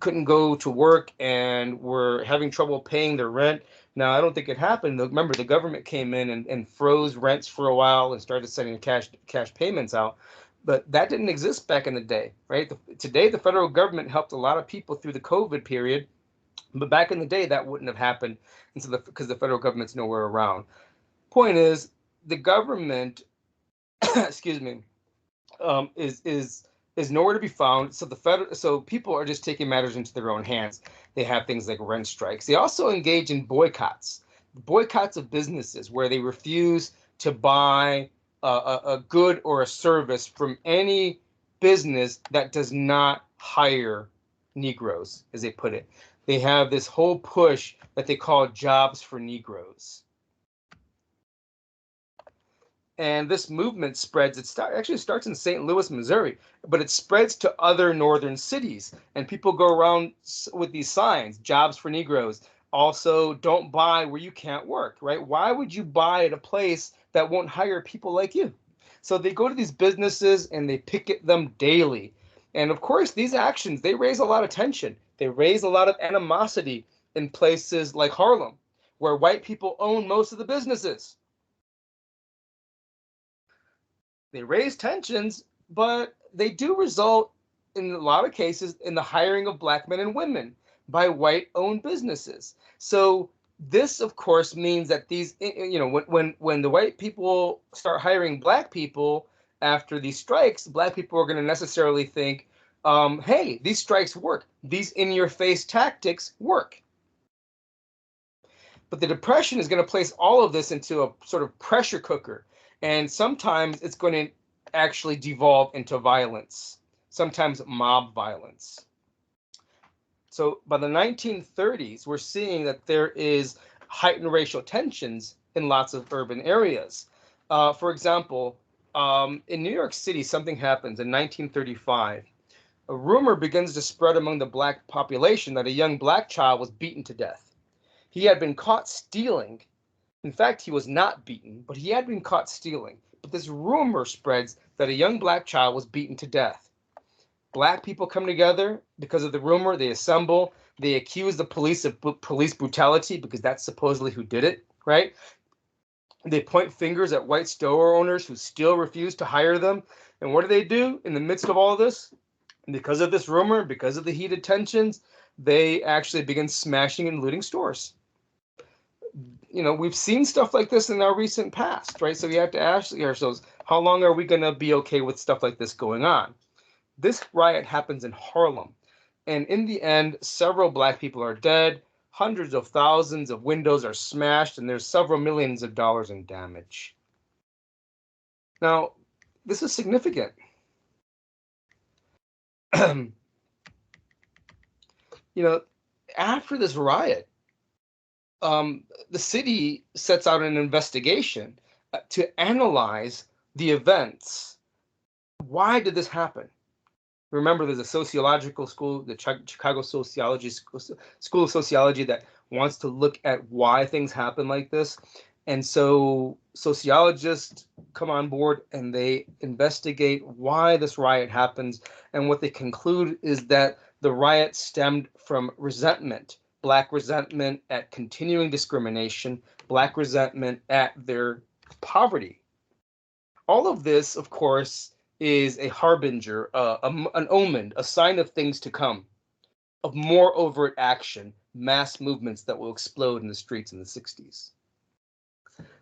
couldn't go to work and were having trouble paying their rent? Now, I don't think it happened. Remember, the government came in and froze rents for a while and started sending cash payments out. But that didn't exist back in the day, right? Today, the federal government helped a lot of people through the COVID period, but back in the day, that wouldn't have happened, and so because the federal government's nowhere around. Point is, the government, excuse me, is nowhere to be found. So people are just taking matters into their own hands. They have things like rent strikes. They also engage in boycotts of businesses where they refuse to buy a good or a service from any business that does not hire Negroes, as they put it. They have this whole push that they call jobs for Negroes. And this movement spreads. Actually starts in St. Louis, Missouri, but it spreads to other northern cities. And people go around with these signs, jobs for Negroes. Also, don't buy where you can't work, right? Why would you buy at a place that won't hire people like you? So they go to these businesses and they picket them daily. And of course, these actions, they raise a lot of tension. They raise a lot of animosity in places like Harlem, where white people own most of the businesses. They raise tensions, but they do result in a lot of cases in the hiring of Black men and women by white-owned businesses. So this, of course, means that these, when the white people start hiring Black people after these strikes, Black people are going to necessarily think, hey, these strikes work. These in-your-face tactics work. But the Depression is going to place all of this into a sort of pressure cooker. And sometimes it's going to actually devolve into violence, sometimes mob violence. So by the 1930s, we're seeing that there is heightened racial tensions in lots of urban areas. For example, in New York City, something happens in 1935. A rumor begins to spread among the Black population that a young Black child was beaten to death. He had been caught stealing. In fact, he was not beaten, but he had been caught stealing. But this rumor spreads that a young Black child was beaten to death. Black people come together because of the rumor. They assemble. They accuse the police of police brutality because that's supposedly who did it, right? They point fingers at white store owners who still refuse to hire them. And what do in the midst of all of this? Because of this rumor, because of the heated tensions, they actually begin smashing and looting stores. we've seen stuff like this in our recent past, right? So we have to ask ourselves, how long are we going to be okay with stuff like this going on? This riot happens in Harlem, and in the end, several black people are dead, hundreds of thousands of windows are smashed, and there's several millions of dollars in damage. Now, this is significant. After this riot, the city sets out an investigation to analyze the events. Why did this happen? Remember, there's a sociological school, the Chicago Sociology School of Sociology, that wants to look at why things happen like this. And so sociologists come on board and they investigate why this riot happens. And what they conclude is that the riot stemmed from resentment, Black resentment at continuing discrimination, Black resentment at their poverty. All of this, of course, is a harbinger, an omen, a sign of things to come, of more overt action, mass movements that will explode in the streets in the 60s.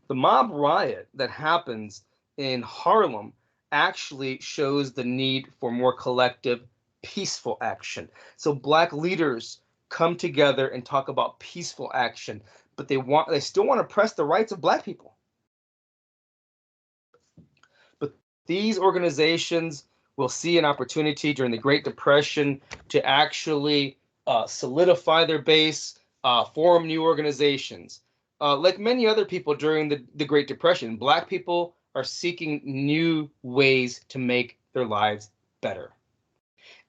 The mob riot that happens in Harlem actually shows the need for more collective, peaceful action. So Black leaders come together and talk about peaceful action, but they still want to press the rights of Black people. But these organizations will see an opportunity during the Great Depression to actually solidify their base, form new organizations. Like many other people during the Great Depression, Black people are seeking new ways to make their lives better.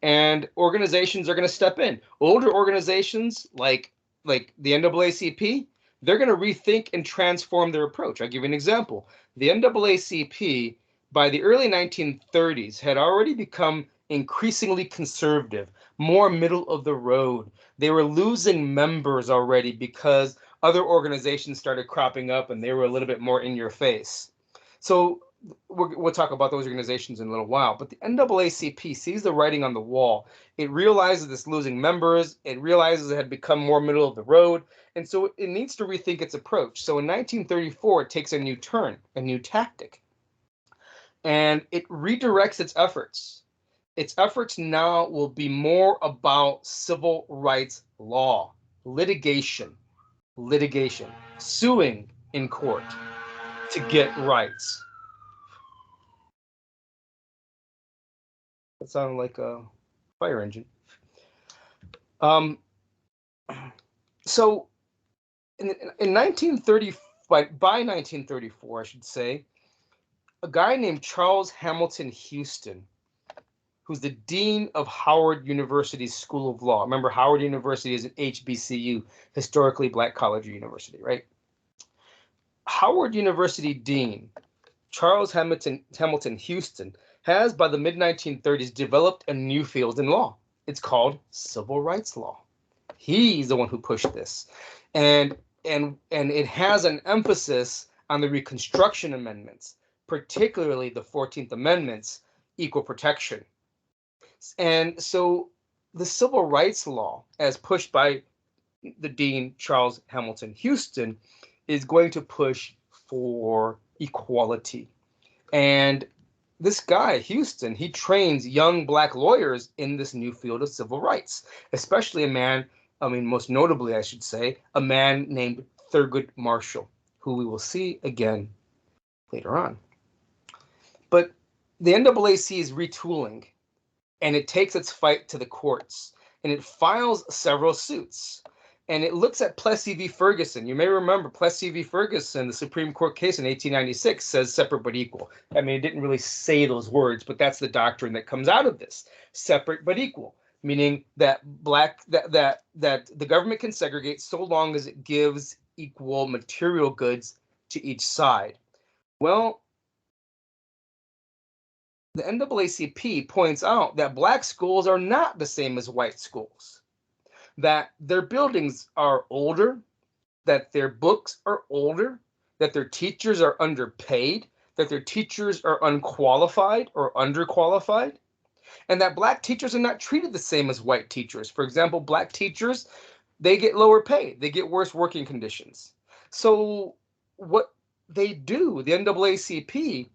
And organizations are going to step in. Older organizations like the NAACP, they're going to rethink and transform their approach. I'll give you an example. The NAACP, by the early 1930s, had already become increasingly conservative, more middle of the road. They were losing members already because other organizations started cropping up and they were a little bit more in your face. So we'll talk about those organizations in a little while, but the NAACP sees the writing on the wall. It realizes it's losing members. It realizes it had become more middle of the road. And so it needs to rethink its approach. So in 1934, it takes a new turn, a new tactic. And it redirects its efforts. Its efforts now will be more about civil rights law, litigation, suing in court to get rights. That sounded like a fire engine. So in 1930, by 1934, I should say, a guy named Charles Hamilton Houston, who's the dean of Howard University's School of Law. Remember, Howard University is an HBCU, historically Black college university, right? Howard University dean Charles Hamilton Houston has, by the mid-1930s, developed a new field in law. It's called civil rights law. He's the one who pushed this. And it has an emphasis on the Reconstruction Amendments, particularly the 14th Amendment's equal protection. And so the civil rights law, as pushed by the dean, Charles Hamilton Houston, is going to push for equality. And this guy, Houston, he trains young Black lawyers in this new field of civil rights, especially a man, most notably, I should say, a man named Thurgood Marshall, who we will see again later on. But the NAACP is retooling, and it takes its fight to the courts, and it files several suits. And it looks at Plessy v. Ferguson. You may remember Plessy v. Ferguson, the Supreme Court case in 1896, says separate but equal. It didn't really say those words, but that's the doctrine that comes out of this. Separate but equal, meaning that that the government can segregate so long as it gives equal material goods to each side. Well, the NAACP points out that Black schools are not the same as white schools, that their buildings are older, that their books are older, that their teachers are underpaid, that their teachers are unqualified or underqualified, and that Black teachers are not treated the same as white teachers. For example, Black teachers, they get lower pay, they get worse working conditions. So what they do, the NAACP,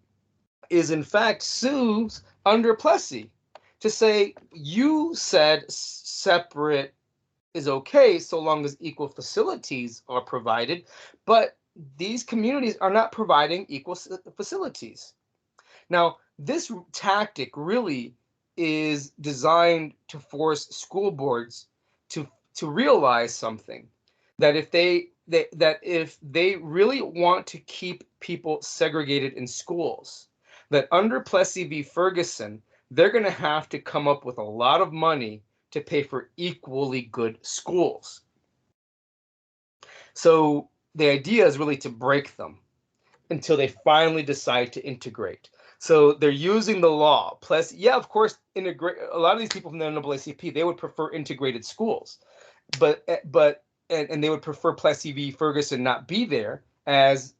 is in fact sues under Plessy to say you said separate is okay so long as equal facilities are provided, but these communities are not providing equal facilities. Now, this tactic really is designed to force school boards to realize something, that if they really want to keep people segregated in schools, that under Plessy v. Ferguson, they're going to have to come up with a lot of money to pay for equally good schools. So the idea is really to break them until they finally decide to integrate. So they're using the law. Plus, yeah, of course, integrate. A lot of these people from the NAACP, they would prefer integrated schools, but they would prefer Plessy v. Ferguson not be there as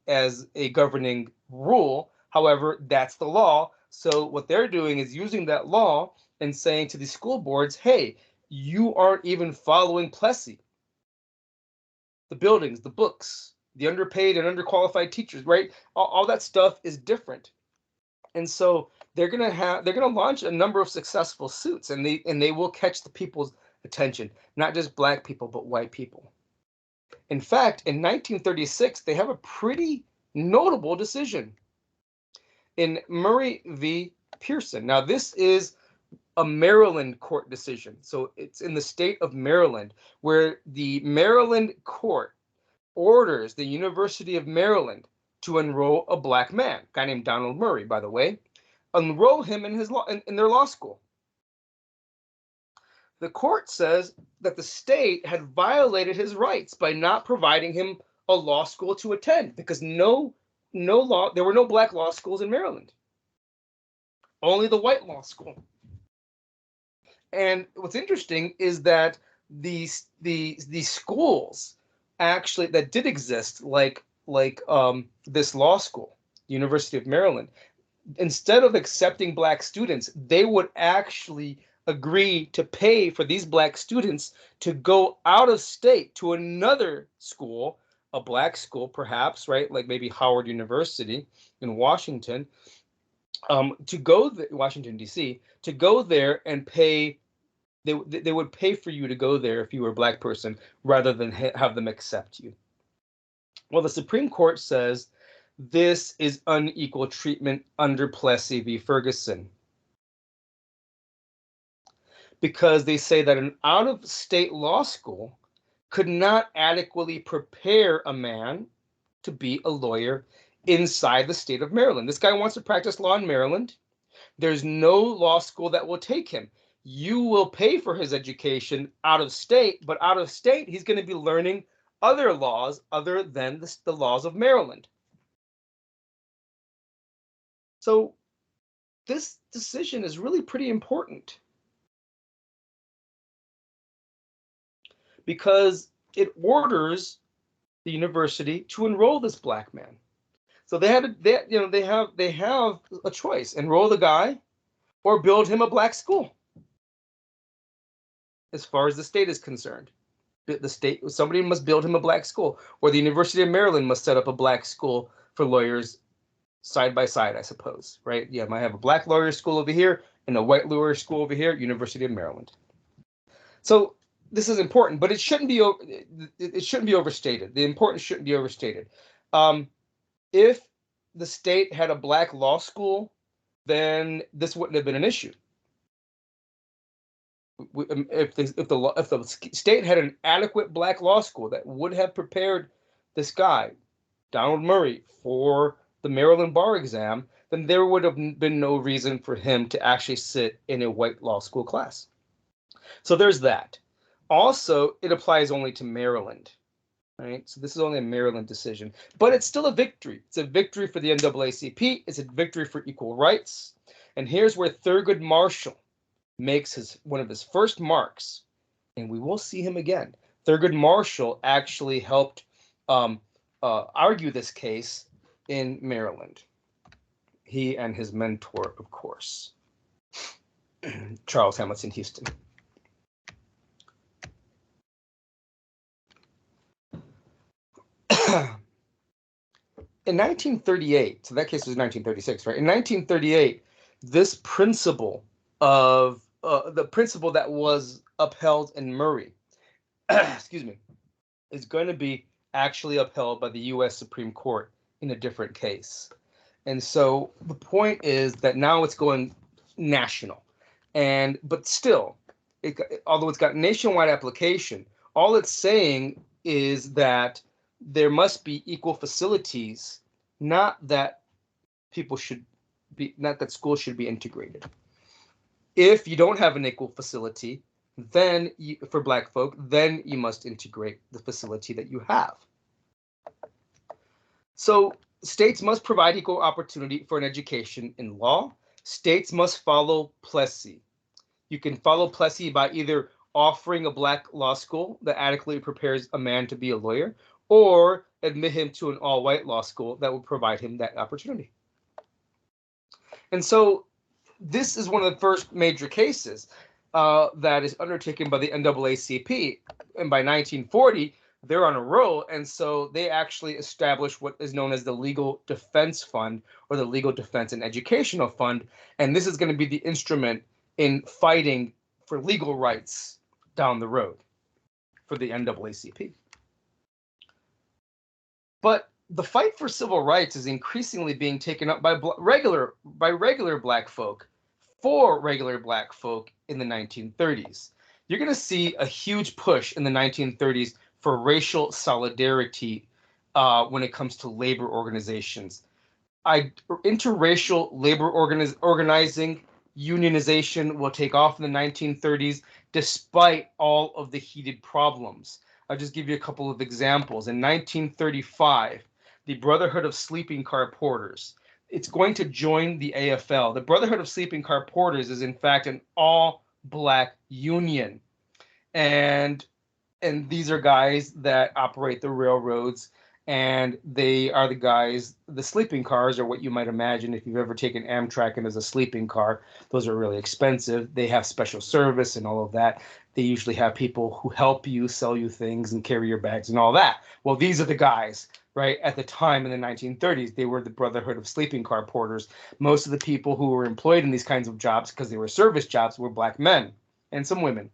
a governing rule. However, that's the law. So what they're doing is using that law and saying to the school boards, hey, you aren't even following Plessy. The buildings, the books, the underpaid and underqualified teachers, right? All that stuff is different. And so they're gonna launch a number of successful suits, and they will catch the people's attention, not just black people, but white people. In fact, in 1936, they have a pretty notable decision in Murray v. Pearson. Now, this is a Maryland court decision. So it's in the state of Maryland, where the Maryland court orders the University of Maryland to enroll a black man, a guy named Donald Murray, by the way, enroll him in their law school. The court says that the state had violated his rights by not providing him a law school to attend, because there were no black law schools in Maryland, only the white law school. And what's interesting is that the schools actually that did exist, like this law school, University of Maryland, instead of accepting black students, they would actually agree to pay for these black students to go out of state to another school, a black school perhaps, right? Like maybe Howard University in Washington, to go Washington, D.C., to go there and pay. They would pay for you to go there if you were a black person rather than have them accept you. Well, the Supreme Court says this is unequal treatment under Plessy v. Ferguson, because they say that an out-of-state law school could not adequately prepare a man to be a lawyer inside the state of Maryland. This guy wants to practice law in Maryland. There's no law school that will take him. You will pay for his education out of state, but out of state, he's going to be learning other laws other than the laws of Maryland. So this decision is really pretty important, because it orders the university to enroll this black man. So they have a choice: enroll the guy or build him a black school. As far as the state is concerned, somebody must build him a black school, or the University of Maryland must set up a black school for lawyers side by side, I suppose, right? Yeah, might have a black lawyer school over here and a white lawyer school over here, University of Maryland. So this is important, but it shouldn't be overstated. The importance shouldn't be overstated. If the state had a black law school, then this wouldn't have been an issue. If the state had an adequate black law school that would have prepared this guy, Donald Murray, for the Maryland bar exam, then there would have been no reason for him to actually sit in a white law school class. So there's that. Also, it applies only to Maryland, right? So this is only a Maryland decision, but it's still a victory. It's a victory for the NAACP. It's a victory for equal rights. And here's where Thurgood Marshall makes one of his first marks, and we will see him again. Thurgood Marshall actually helped argue this case in Maryland. He and his mentor, of course, Charles Hamilton Houston. in 1938, so that case was 1936, right? In 1938, this principle of the principle that was upheld in Murray, excuse me, is going to be actually upheld by the U.S. Supreme Court in a different case. And so the point is that now it's going national, but still, although it's got nationwide application, all it's saying is that there must be equal facilities, not that not that schools should be integrated. If you don't have an equal facility, then for Black folk, then you must integrate the facility that you have. So states must provide equal opportunity for an education in law. States must follow Plessy. You can follow Plessy by either offering a Black law school that adequately prepares a man to be a lawyer, or admit him to an all-white law school that will provide him that opportunity. And so this is one of the first major cases that is undertaken by the NAACP. And by 1940, they're on a roll. And so they actually established what is known as the Legal Defense Fund, or the Legal Defense and Educational Fund. And this is going to be the instrument in fighting for legal rights down the road for the NAACP. But the fight for civil rights is increasingly being taken up by regular Black folk, for regular Black folk in the 1930s. You're going to see a huge push in the 1930s for racial solidarity when it comes to labor organizations. Interracial labor organizing, unionization will take off in the 1930s, despite all of the heated problems. I'll just give you a couple of examples. In 1935, the Brotherhood of Sleeping Car Porters, it's going to join the AFL. The Brotherhood of Sleeping Car Porters is in fact an all-Black union. And these are guys that operate the railroads, and they are the guys, the sleeping cars are what you might imagine if you've ever taken Amtrak and there's a sleeping car. Those are really expensive. They have special service and all of that. They usually have people who help you, sell you things, and carry your bags and all that. Well, these are the guys, right? At the time in the 1930s, they were the Brotherhood of Sleeping Car Porters. Most of the people who were employed in these kinds of jobs, because they were service jobs, were Black men and some women.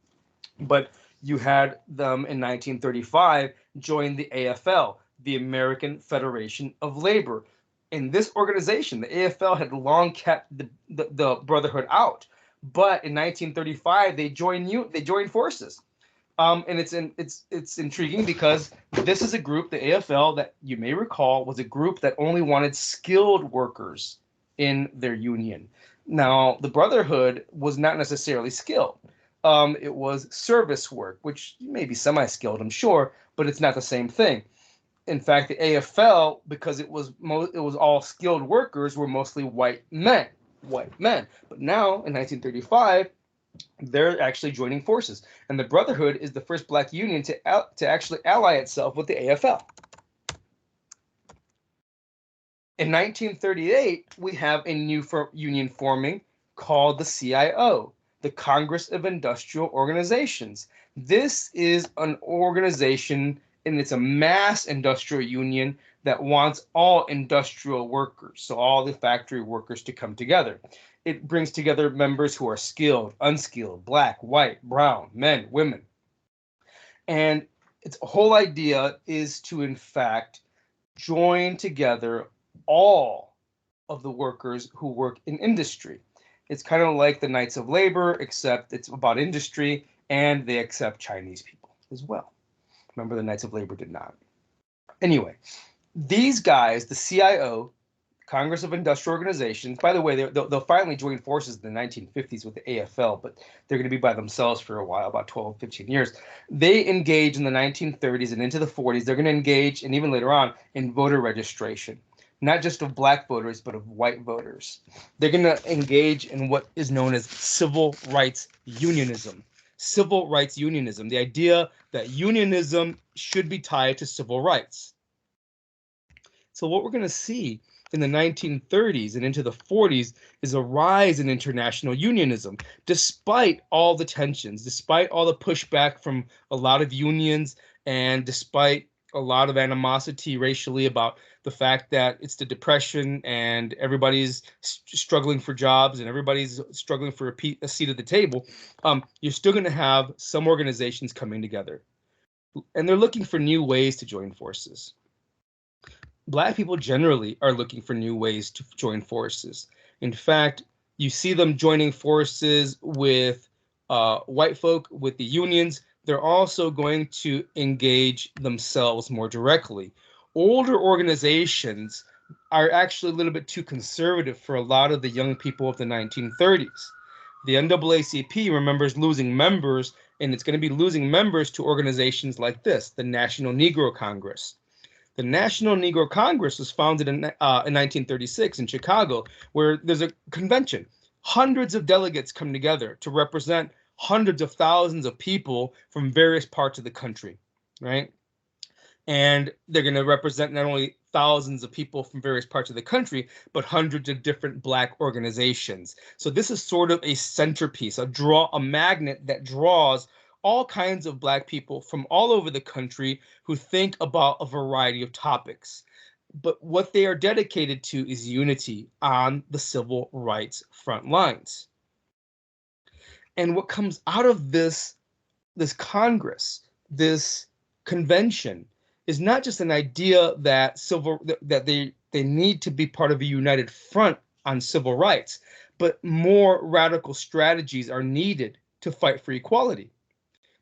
But you had them in 1935 join the AFL, the American Federation of Labor. In this organization, the AFL had long kept the Brotherhood out, but in 1935 they joined forces. And it's intriguing because this is a group, the AFL, that you may recall was a group that only wanted skilled workers in their union. Now, the Brotherhood was not necessarily skilled. It was service work, which may be semi-skilled, I'm sure, but it's not the same thing. In fact, the AFL, because it was all skilled workers, were mostly white men. But now, in 1935, they're actually joining forces, and the Brotherhood is the first Black union to actually ally itself with the AFL. In 1938, we have a new union forming called the CIO, the Congress of Industrial Organizations. This is an organization, and it's a mass industrial union that wants all industrial workers, so all the factory workers, to come together. It brings together members who are skilled, unskilled, Black, white, brown, men, women. And its whole idea is to, in fact, join together all of the workers who work in industry. It's kind of like the Knights of Labor, except it's about industry, and they accept Chinese people as well. Remember, the Knights of Labor did not. Anyway, these guys, the CIO, Congress of Industrial Organizations, by the way, they'll finally join forces in the 1950s with the AFL, but they're going to be by themselves for a while, about 12, 15 years. They engage in the 1930s and into the 40s. They're going to engage, and even later on, in voter registration. Not just of Black voters, but of white voters. They're going to engage in what is known as civil rights unionism. Civil rights unionism, the idea that unionism should be tied to civil rights. So what we're going to see in the 1930s and into the 40s is a rise in international unionism, despite all the tensions, despite all the pushback from a lot of unions, and despite a lot of animosity racially about the fact that it's the Depression and everybody's struggling for jobs and everybody's struggling for a seat at the table, you're still going to have some organizations coming together. And they're looking for new ways to join forces. Black people generally are looking for new ways to join forces. In fact, you see them joining forces with white folk, with the unions. They're also going to engage themselves more directly. Older organizations are actually a little bit too conservative for a lot of the young people of the 1930s. The NAACP remembers losing members, and it's going to be losing members to organizations like this, the National Negro Congress. The National Negro Congress was founded in 1936 in Chicago, where there's a convention. Hundreds of delegates come together to represent hundreds of thousands of people from various parts of the country, right? And they're going to represent not only thousands of people from various parts of the country, but hundreds of different Black organizations. So this is sort of a centerpiece, a magnet that draws all kinds of Black people from all over the country who think about a variety of topics. But what they are dedicated to is unity on the civil rights front lines. And what comes out of this Congress, this convention, is not just an idea that they need to be part of a united front on civil rights, but more radical strategies are needed to fight for equality.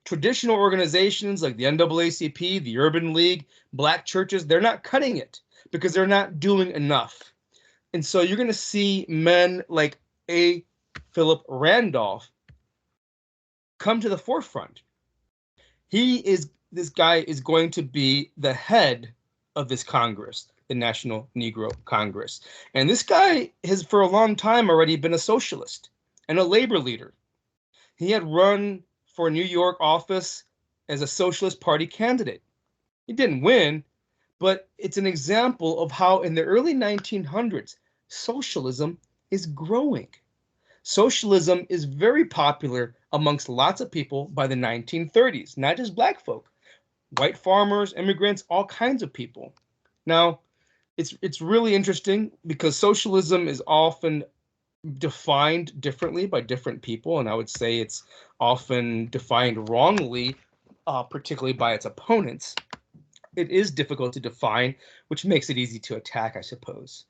Traditional organizations like the NAACP, the Urban League, Black churches, they're not cutting it because they're not doing enough. And so you're going to see men like A. Philip Randolph come to the forefront. This guy is going to be the head of this Congress, the National Negro Congress. And this guy has for a long time already been a socialist and a labor leader. He had run for New York office as a Socialist Party candidate. He didn't win, but it's an example of how in the early 1900s, socialism is growing. Socialism is very popular amongst lots of people by the 1930s, not just Black folk, white farmers, immigrants, all kinds of people. Now, it's really interesting because socialism is often defined differently by different people, and I would say it's often defined wrongly, particularly by its opponents. It is difficult to define, which makes it easy to attack, I suppose.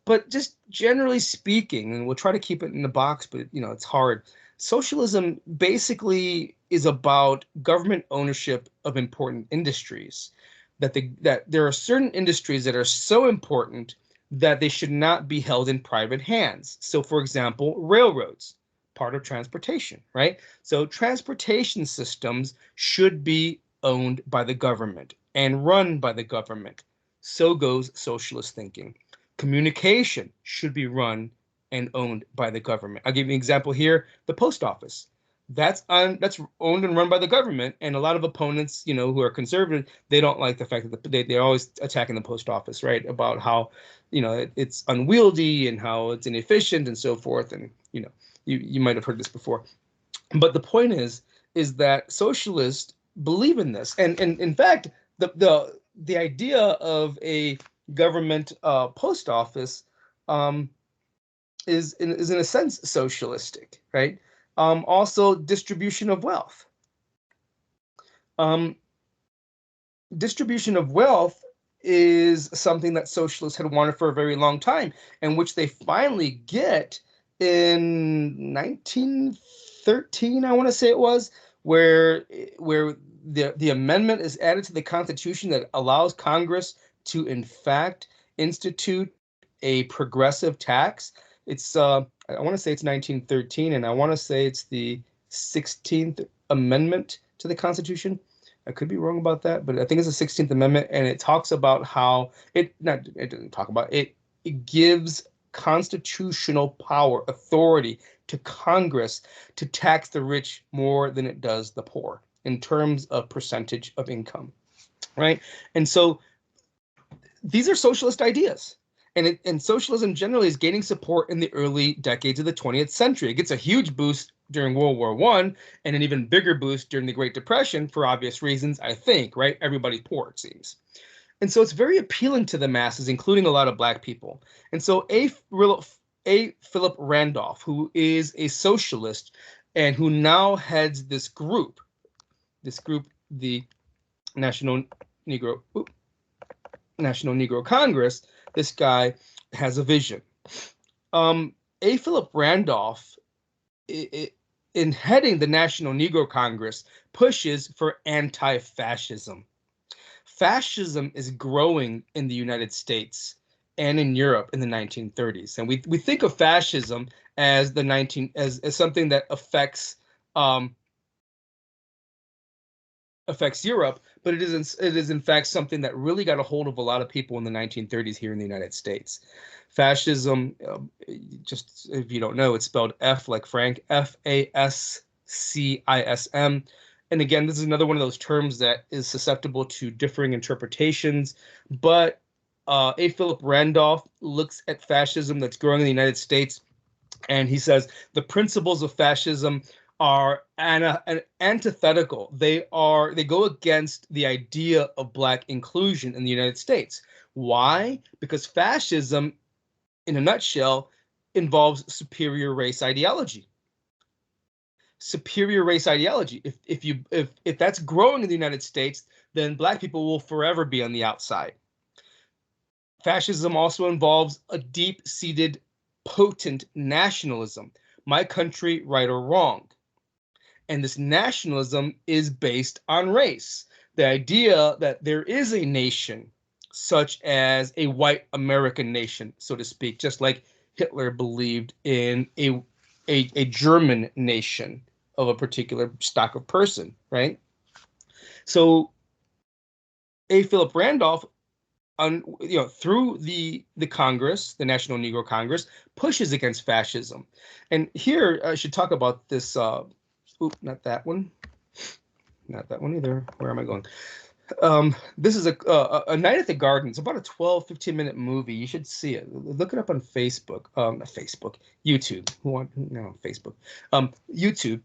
But just generally speaking, and we'll try to keep it in the box, but it's hard. Socialism basically is about government ownership of important industries. That there are certain industries that are so important that they should not be held in private hands. So, for example, railroads, part of transportation, right? So transportation systems should be owned by the government and run by the government. So goes socialist thinking. Communication should be run and owned by the government. I'll give you an example here, the post office. That's owned and run by the government, and a lot of opponents, who are conservative, they don't like the fact that they're always attacking the post office, right? About how, it's unwieldy and how it's inefficient and so forth, and you might have heard this before. But the point is that socialists believe in this, and in fact, the idea of a government post office is in a sense socialistic, right? Also, distribution of wealth. Distribution of wealth is something that socialists had wanted for a very long time, and which they finally get in 1913, I want to say it was, where the amendment is added to the Constitution that allows Congress to, in fact, institute a progressive tax. It's I want to say it's 1913, and I want to say it's the 16th Amendment to the Constitution. I could be wrong about that, but I think it's the 16th Amendment, and it talks about how it doesn't talk about it. It gives constitutional power, authority to Congress to tax the rich more than it does the poor in terms of percentage of income, right? And so these are socialist ideas. And socialism generally is gaining support in the early decades of the 20th century. It gets a huge boost during World War I, and an even bigger boost during the Great Depression for obvious reasons, I think, right? Everybody's poor, it seems. And so it's very appealing to the masses, including a lot of Black people. And so A. Philip Randolph, who is a socialist and who now heads this group, the National Negro Congress, this guy has a vision. A. Philip Randolph, in heading the National Negro Congress, pushes for anti-fascism. Fascism is growing in the United States and in Europe in the 1930s, and we think of fascism as as something that affects Europe, but it is in fact something that really got a hold of a lot of people in the 1930s here in the United States. Fascism, just if you don't know, it's spelled F like Frank, Fascism. And again, this is another one of those terms that is susceptible to differing interpretations. But A. Philip Randolph looks at fascism that's growing in the United States, and he says the principles of fascism are antithetical. They go against the idea of Black inclusion in the United States. Why? Because fascism, in a nutshell, involves superior race ideology. Superior race ideology. If that's growing in the United States, then Black people will forever be on the outside. Fascism also involves a deep-seated, potent nationalism. My country, right or wrong. And this nationalism is based on race. The idea that there is a nation, such as a white American nation, so to speak, just like Hitler believed in a German nation of a particular stock of person, right? So A. Philip Randolph, through the Congress, the National Negro Congress, pushes against fascism. And here I should talk about this. Not that one. Not that one either. Where am I going? This is a Night at the Garden. It's about a 15-minute movie. You should see it. Look it up on Facebook. Not Facebook, YouTube. Facebook. YouTube.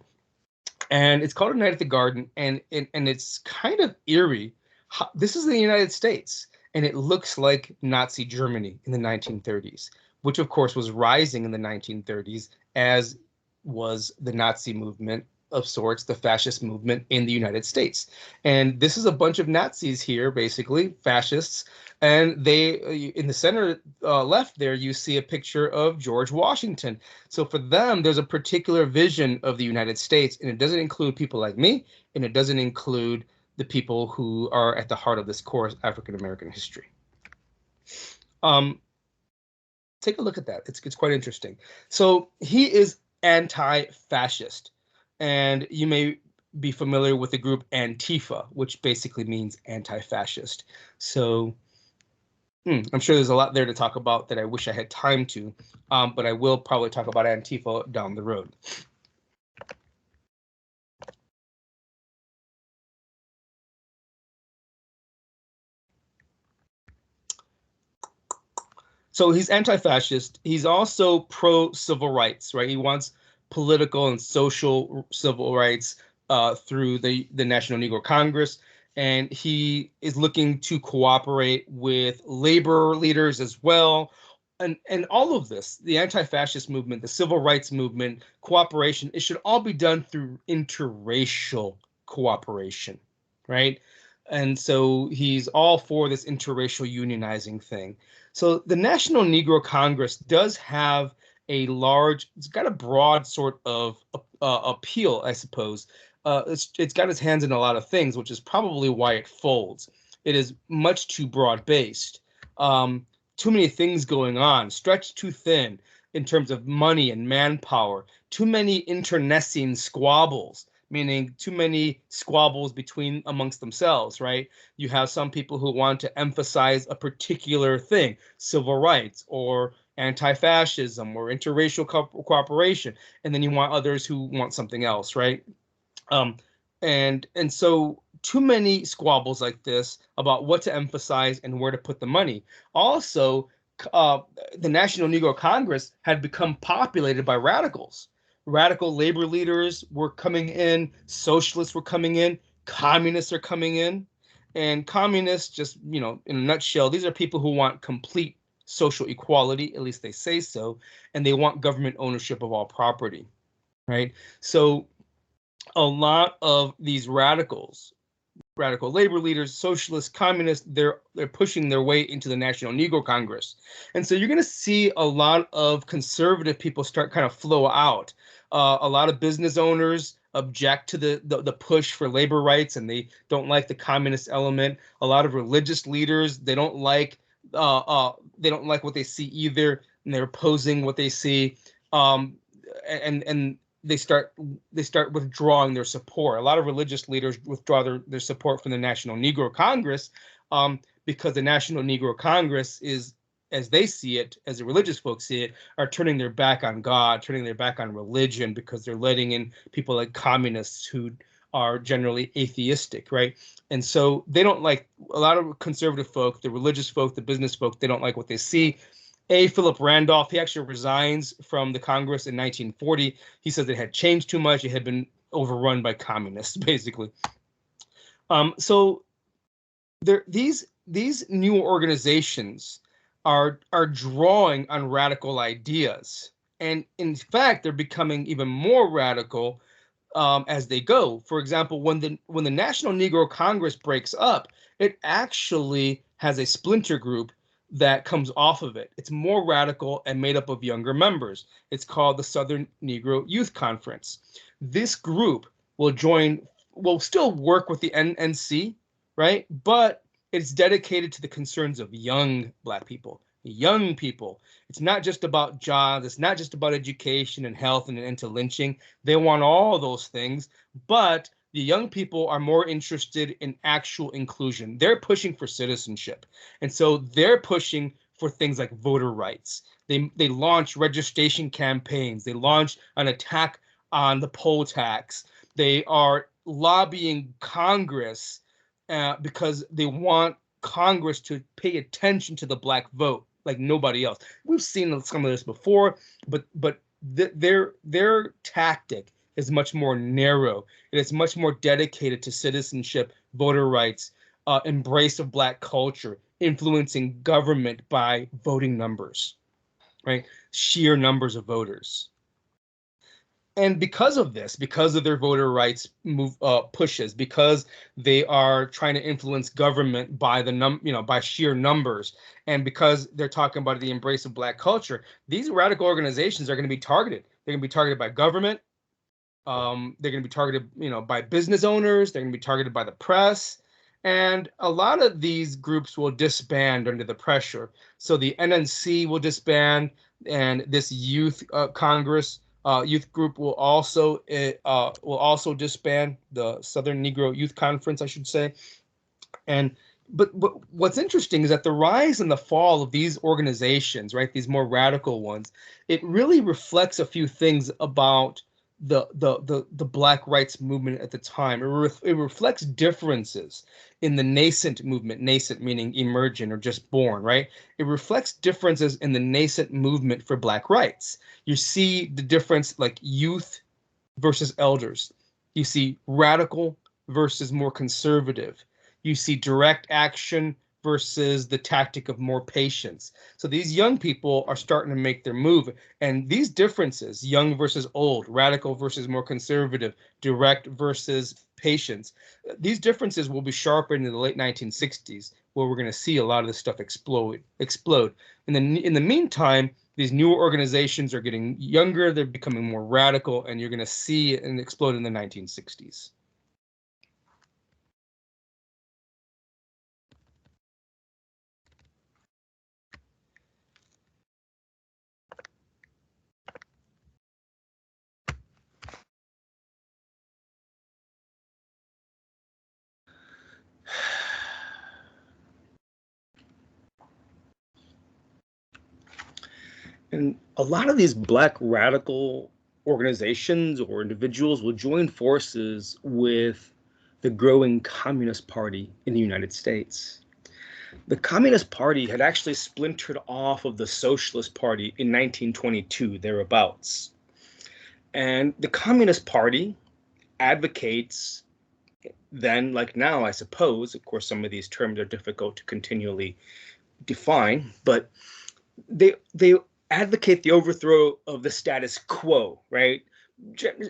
And it's called A Night at the Garden, and it's kind of eerie. This is the United States, and it looks like Nazi Germany in the 1930s, which of course was rising in the 1930s, as was the Nazi movement of sorts, the fascist movement in the United States. And this is a bunch of Nazis here, basically, fascists. And they, in the center left there, you see a picture of George Washington. So for them, there's a particular vision of the United States, and it doesn't include people like me, and it doesn't include the people who are at the heart of this course, African-American history. Take a look at that. It's quite interesting. So he is anti-fascist. And you may be familiar with the group Antifa, which basically means anti-fascist. So I'm sure there's a lot there to talk about that I wish I had time to, but I will probably talk about Antifa down the road. So he's anti-fascist. He's also pro-civil rights, right? He wants political and social civil rights through the National Negro Congress, and he is looking to cooperate with labor leaders as well. And all of this, the anti-fascist movement, the civil rights movement, cooperation, it should all be done through interracial cooperation, right? And so he's all for this interracial unionizing thing. So the National Negro Congress does have it's got a broad sort of appeal, I suppose. It's got its hands in a lot of things, which is probably why it folds. It is much too broad-based. Too many things going on, stretched too thin in terms of money and manpower, too many internecine squabbles, meaning too many squabbles amongst themselves, right? You have some people who want to emphasize a particular thing, civil rights or anti-fascism or interracial cooperation, and then you want others who want something else, right? And so too many squabbles like this about what to emphasize and where to put the money. Also, the National Negro Congress had become populated by radicals, radical labor leaders were coming in, socialists were coming in, communists are coming in. And communists, just, in a nutshell, these are people who want complete social equality, at least they say so, and they want government ownership of all property, right? So a lot of these radical labor leaders, socialists, communists, they're pushing their way into the National Negro Congress. And so you're going to see a lot of conservative people start kind of flow out. A lot of business owners object to the push for labor rights, and they don't like the communist element. A lot of religious leaders, they don't like what they see either, and they're opposing what they see. And they start withdrawing their support. A lot of religious leaders withdraw their support from the National Negro Congress, because the National Negro Congress is, as they see it, as the religious folks see it, are turning their back on God, turning their back on religion, because they're letting in people like communists who are generally atheistic, right? And so they don't like, a lot of conservative folk, the religious folk, the business folk, they don't like what they see. Philip Randolph, he actually resigns from the Congress in 1940. He says it had changed too much. It had been overrun by communists, basically. So these new organizations are drawing on radical ideas, and in fact, they're becoming even more radical as they go. For example, when the National Negro Congress breaks up, it actually has a splinter group that comes off of it. It's more radical and made up of younger members. It's called the Southern Negro Youth Conference. This group will still work with the NNC, right? But it's dedicated to the concerns of young Black people. Young people. It's not just about jobs. It's not just about education and health and into lynching. They want all those things, but the young people are more interested in actual inclusion. They're pushing for citizenship. And so they're pushing for things like voter rights. They launch registration campaigns. They launch an attack on the poll tax. They are lobbying Congress because they want Congress to pay attention to the Black vote like nobody else. We've seen some of this before, but their tactic is much more narrow. It is much more dedicated to citizenship, voter rights, embrace of Black culture, influencing government by voting numbers, right? Sheer numbers of voters. And because of this, because of their voter rights pushes, because they are trying to influence government by by sheer numbers, and because they're talking about the embrace of Black culture, these radical organizations are going to be targeted. They're going to be targeted by government. They're going to be targeted, by business owners. They're going to be targeted by the press, and a lot of these groups will disband under the pressure. So the NNC will disband, and this youth Congress. Youth group will also disband, the Southern Negro Youth Conference, I should say. But what's interesting is that the rise and the fall of these organizations, right, these more radical ones, it really reflects a few things about the Black rights movement at the time. It reflects differences in the nascent movement, nascent meaning emergent or just born, right? It reflects differences in the nascent movement for Black rights. You see the difference, like youth versus elders. You see radical versus more conservative. You see direct action versus the tactic of more patience. So these young people are starting to make their move. And these differences, young versus old, radical versus more conservative, direct versus patience, these differences will be sharpened in the late 1960s, where we're going to see a lot of this stuff explode. In the meantime, these newer organizations are getting younger, they're becoming more radical, and you're going to see it explode in the 1960s. And a lot of these Black radical organizations or individuals will join forces with the growing Communist Party in the United States. The Communist Party had actually splintered off of the Socialist Party in 1922, thereabouts. And the Communist Party advocates then, like now, I suppose, of course, some of these terms are difficult to continually define, but they advocate the overthrow of the status quo, right?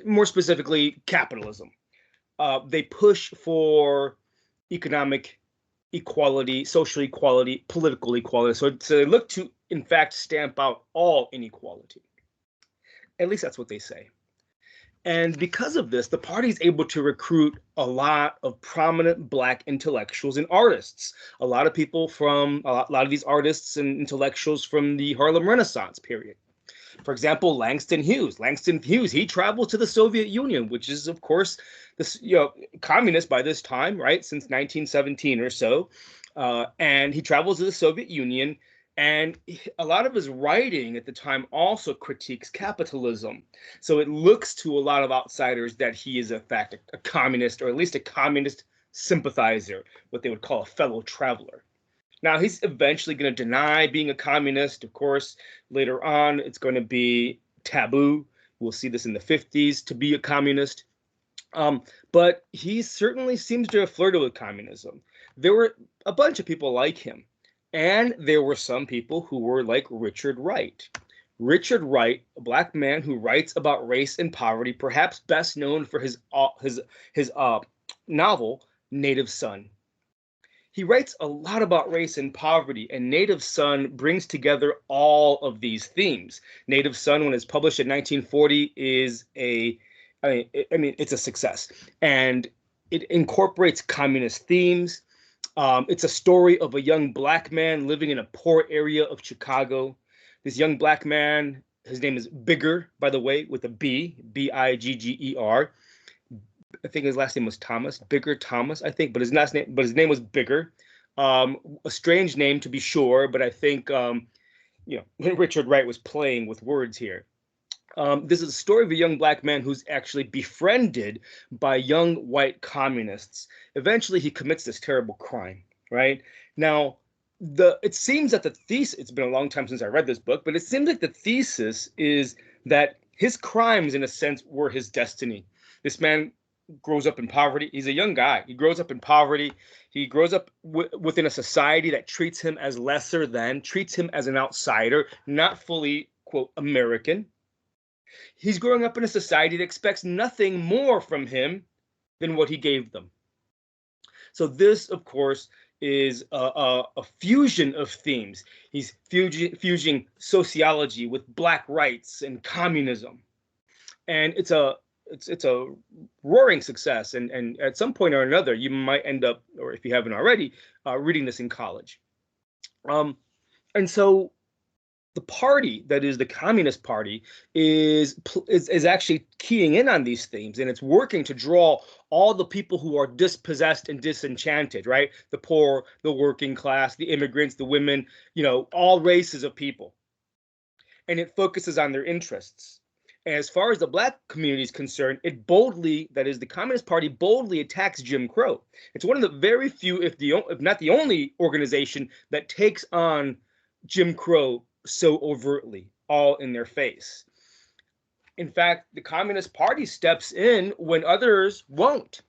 More specifically, capitalism. They push for economic equality, social equality, political equality. So they look to, in fact, stamp out all inequality. At least that's what they say. And because of this, the party is able to recruit a lot of prominent Black intellectuals and artists. A lot of people from, a lot of these artists and intellectuals from the Harlem Renaissance period. For example, Langston Hughes. Langston Hughes, he traveled to the Soviet Union, which is, of course, this, communist by this time, right, since 1917 or so. And he travels to the Soviet Union. And a lot of his writing at the time also critiques capitalism. So it looks to a lot of outsiders that he is, in fact, a communist, or at least a communist sympathizer, what they would call a fellow traveler. Now, he's eventually going to deny being a communist. Of course, later on, it's going to be taboo. We'll see this in the 50s, to be a communist. But he certainly seems to have flirted with communism. There were a bunch of people like him. And there were some people who were like Richard Wright. Richard Wright, a Black man who writes about race and poverty, perhaps best known for his novel, Native Son. He writes a lot about race and poverty, and Native Son brings together all of these themes. Native Son, when it's published in 1940, is it's a success. And it incorporates communist themes. It's a story of a young Black man living in a poor area of Chicago. This young Black man, his name is Bigger, by the way, with a B, Bigger. I think his last name was Thomas, Bigger Thomas, I think, but his name was Bigger. A strange name to be sure, but I think Richard Wright was playing with words here. This is a story of a young Black man who's actually befriended by young white communists. Eventually, he commits this terrible crime, right? Now, it seems that the thesis, it's been a long time since I read this book, but it seems like the thesis is that his crimes, in a sense, were his destiny. This man grows up in poverty. He's a young guy. He grows up in poverty. He grows up within a society that treats him as lesser than, treats him as an outsider, not fully, quote, American. He's growing up in a society that expects nothing more from him than what he gave them. So this, of course, is a fusion of themes. He's fusing sociology with Black rights and communism. And it's a roaring success. And at some point or another, you might end up, or if you haven't already, reading this in college. And so the party, that is the Communist Party, is actually keying in on these themes, and it's working to draw all the people who are dispossessed and disenchanted, right? The poor, the working class, the immigrants, the women, all races of people. And it focuses on their interests. And as far as the Black community is concerned, it boldly, that is the Communist Party, boldly attacks Jim Crow. It's one of the very few, if not the only organization that takes on Jim Crow so overtly, all in their face. In fact, the Communist Party steps in when others won't.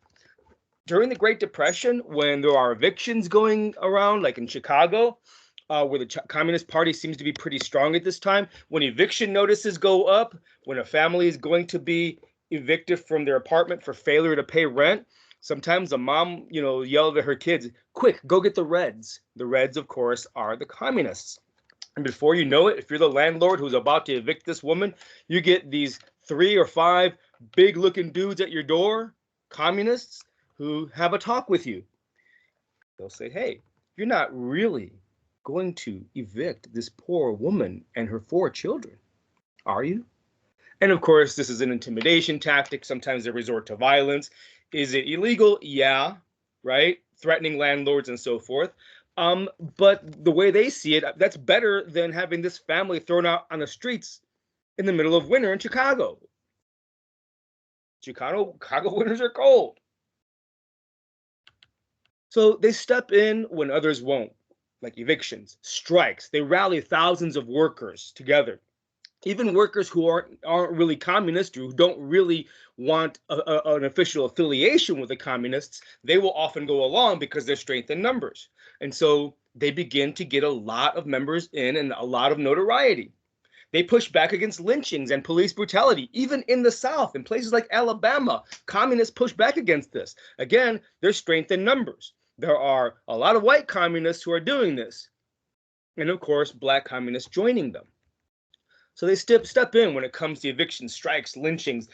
During the Great Depression, when there are evictions going around, like in Chicago, where the Communist Party seems to be pretty strong at this time, when eviction notices go up, when a family is going to be evicted from their apartment for failure to pay rent, sometimes the mom, yells at her kids, "Quick, go get the Reds." The Reds, of course, are the communists. And before you know it, if you're the landlord who's about to evict this woman, you get these 3 or 5 big-looking dudes at your door, communists, who have a talk with you. They'll say, "Hey, you're not really going to evict this poor woman and her 4 children, are you?" And of course, this is an intimidation tactic. Sometimes they resort to violence. Is it illegal? Yeah, right? Threatening landlords and so forth. But the way they see it, that's better than having this family thrown out on the streets in the middle of winter in Chicago. Chicago winters are cold. So they step in when others won't, like evictions, strikes. They rally thousands of workers together, Even workers who aren't really communist or who don't really want an official affiliation with the communists, they will often go along because there's strength in numbers. And so they begin to get a lot of members in and a lot of notoriety. They push back against lynchings and police brutality. Even in the South, in places like Alabama, communists push back against this. Again, there's strength in numbers. There are a lot of white communists who are doing this. And of course, black communists joining them. So they step in when it comes to eviction, strikes, lynchings,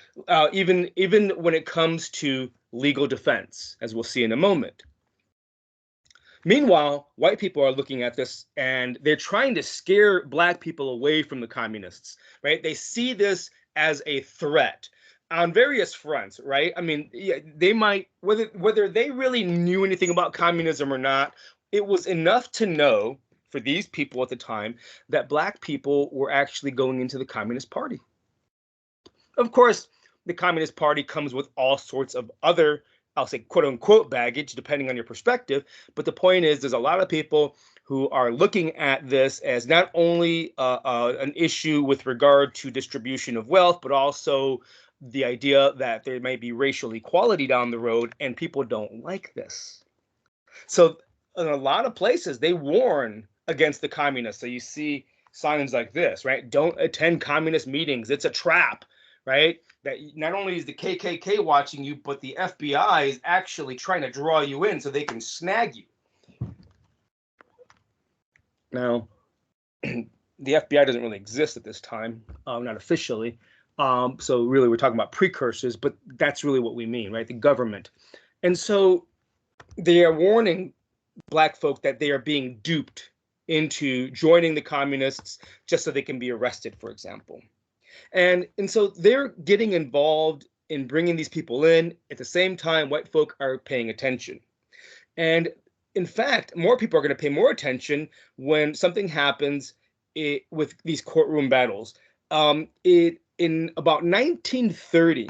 even when it comes to legal defense, as we'll see in a moment. Meanwhile, white people are looking at this and they're trying to scare black people away from the communists, right? They see this as a threat on various fronts, right? I mean, yeah, they might, whether they really knew anything about communism or not, it was enough to know for these people at the time that black people were actually going into the Communist Party. Of course, the Communist Party comes with all sorts of other, I'll say, quote unquote, baggage, depending on your perspective. But the point is, there's a lot of people who are looking at this as not only an issue with regard to distribution of wealth, but also the idea that there may be racial equality down the road, and people don't like this. So in a lot of places, they warn against the communists. So you see signs like this, right? Don't attend communist meetings. It's a trap, right? That not only is the KKK watching you, but the FBI is actually trying to draw you in so they can snag you. Now, the FBI doesn't really exist at this time, not officially. So really, we're talking about precursors, but that's really what we mean, right? The government. And so they are warning black folk that they are being duped into joining the communists just so they can be arrested, for example. And so they're getting involved in bringing these people in. At the same time, white folk are paying attention. And in fact, more people are going to pay more attention when something happens with these courtroom battles. In about 1930,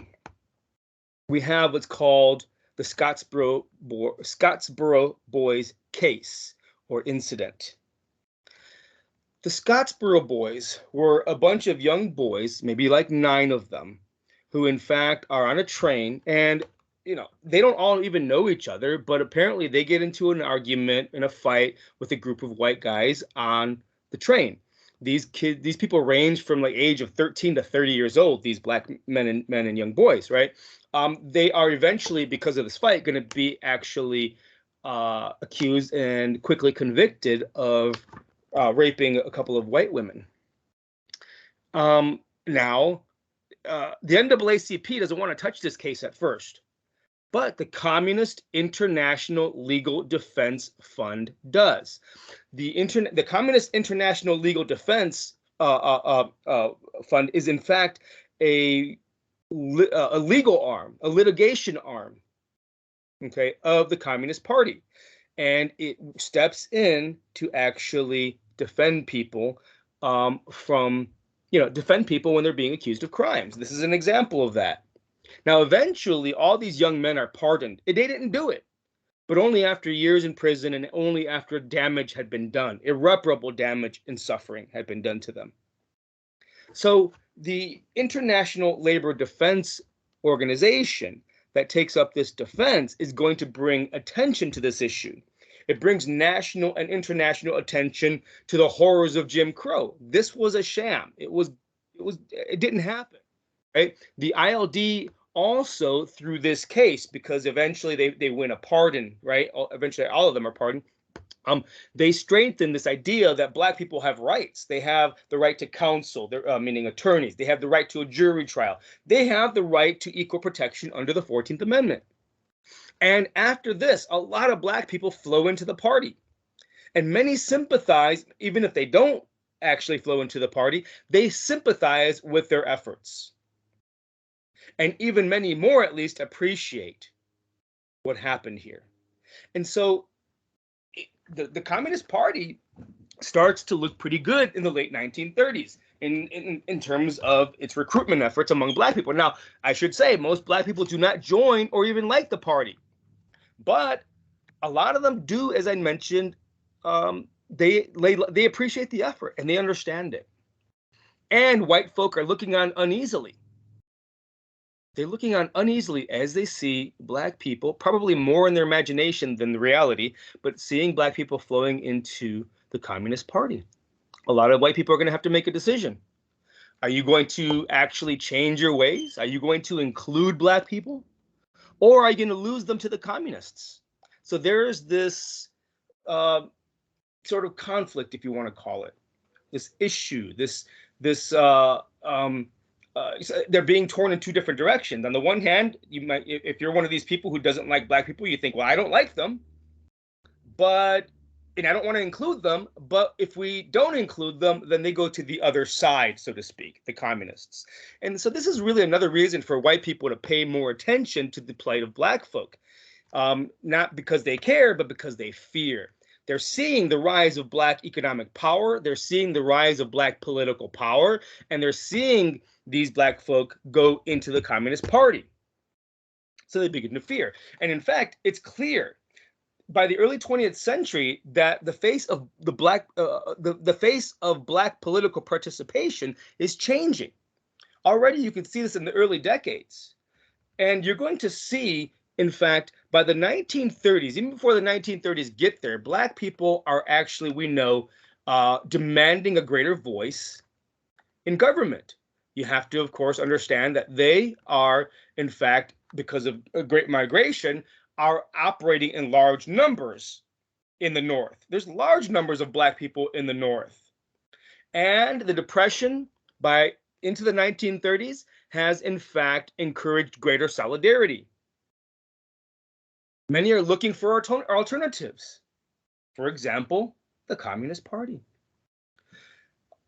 we have what's called the Scottsboro Boys case or incident. The Scottsboro Boys were a bunch of young boys, maybe like 9 of them, who in fact are on a train, and they don't all even know each other, but apparently they get into an argument and a fight with a group of white guys on the train. These people range from like age of 13 to 30 years old, these black men and young boys, right? They are eventually, because of this fight, going to be actually accused and quickly convicted of raping a couple of white women. Now, the NAACP doesn't want to touch this case at first, but the Communist International Legal Defense Fund does. The Communist International Legal Defense Fund is in fact a legal arm, a litigation arm, okay, of the Communist Party, and it steps in to actually defend people defend people when they're being accused of crimes. This is an example of that. Now, eventually, all these young men are pardoned. They didn't do it, but only after years in prison and only after damage had been done. Irreparable damage and suffering had been done to them. So the International Labor Defense Organization that takes up this defense is going to bring attention to this issue. It brings national and international attention to the horrors of Jim Crow. This was a sham. It didn't happen, right? The ILD also, through this case, because eventually they win a pardon, right? Eventually all of them are pardoned. They strengthen this idea that black people have rights. They have the right to counsel, meaning attorneys. They have the right to a jury trial. They have the right to equal protection under the 14th Amendment. And after this, a lot of black people flow into the party. And many sympathize, even if they don't actually flow into the party, they sympathize with their efforts. And even many more, at least, appreciate what happened here. And so the Communist Party starts to look pretty good in the late 1930s in terms of its recruitment efforts among black people. Now, I should say most black people do not join or even like the party, but a lot of them do, as I mentioned. They appreciate the effort and they understand it. And white folk are looking on uneasily. They're looking on uneasily as they see black people, probably more in their imagination than the reality, but seeing black people flowing into the Communist Party. A lot of white people are going to have to make a decision. Are you going to actually change your ways? Are you going to include black people? Or are you going to lose them to the communists? So there's this uh, sort of conflict, if you want to call it, this issue, this they're being torn in two different directions. On the one hand, you might, if you're one of these people who doesn't like black people, you think, well, I don't like them, but and I don't want to include them. But if we don't include them, then they go to the other side, so to speak, the communists. And so this is really another reason for white people to pay more attention to the plight of black folk, not because they care, but because they fear. They're seeing the rise of black economic power. They're seeing the rise of black political power, and they're seeing these black folk go into the Communist Party. So they begin to fear. And in fact, it's clear by the early 20th century that the face of the face of black political participation is changing. Already you can see this in the early decades. And you're going to see, in fact, by the 1930s, even before the 1930s get there, black people are actually, we know, demanding a greater voice in government. You have to, of course, understand that they are, in fact, because of a great migration, are operating in large numbers in the North. There's large numbers of black people in the North. And the Depression by into the 1930s has, in fact, encouraged greater solidarity. Many are looking for alternatives. For example, the Communist Party.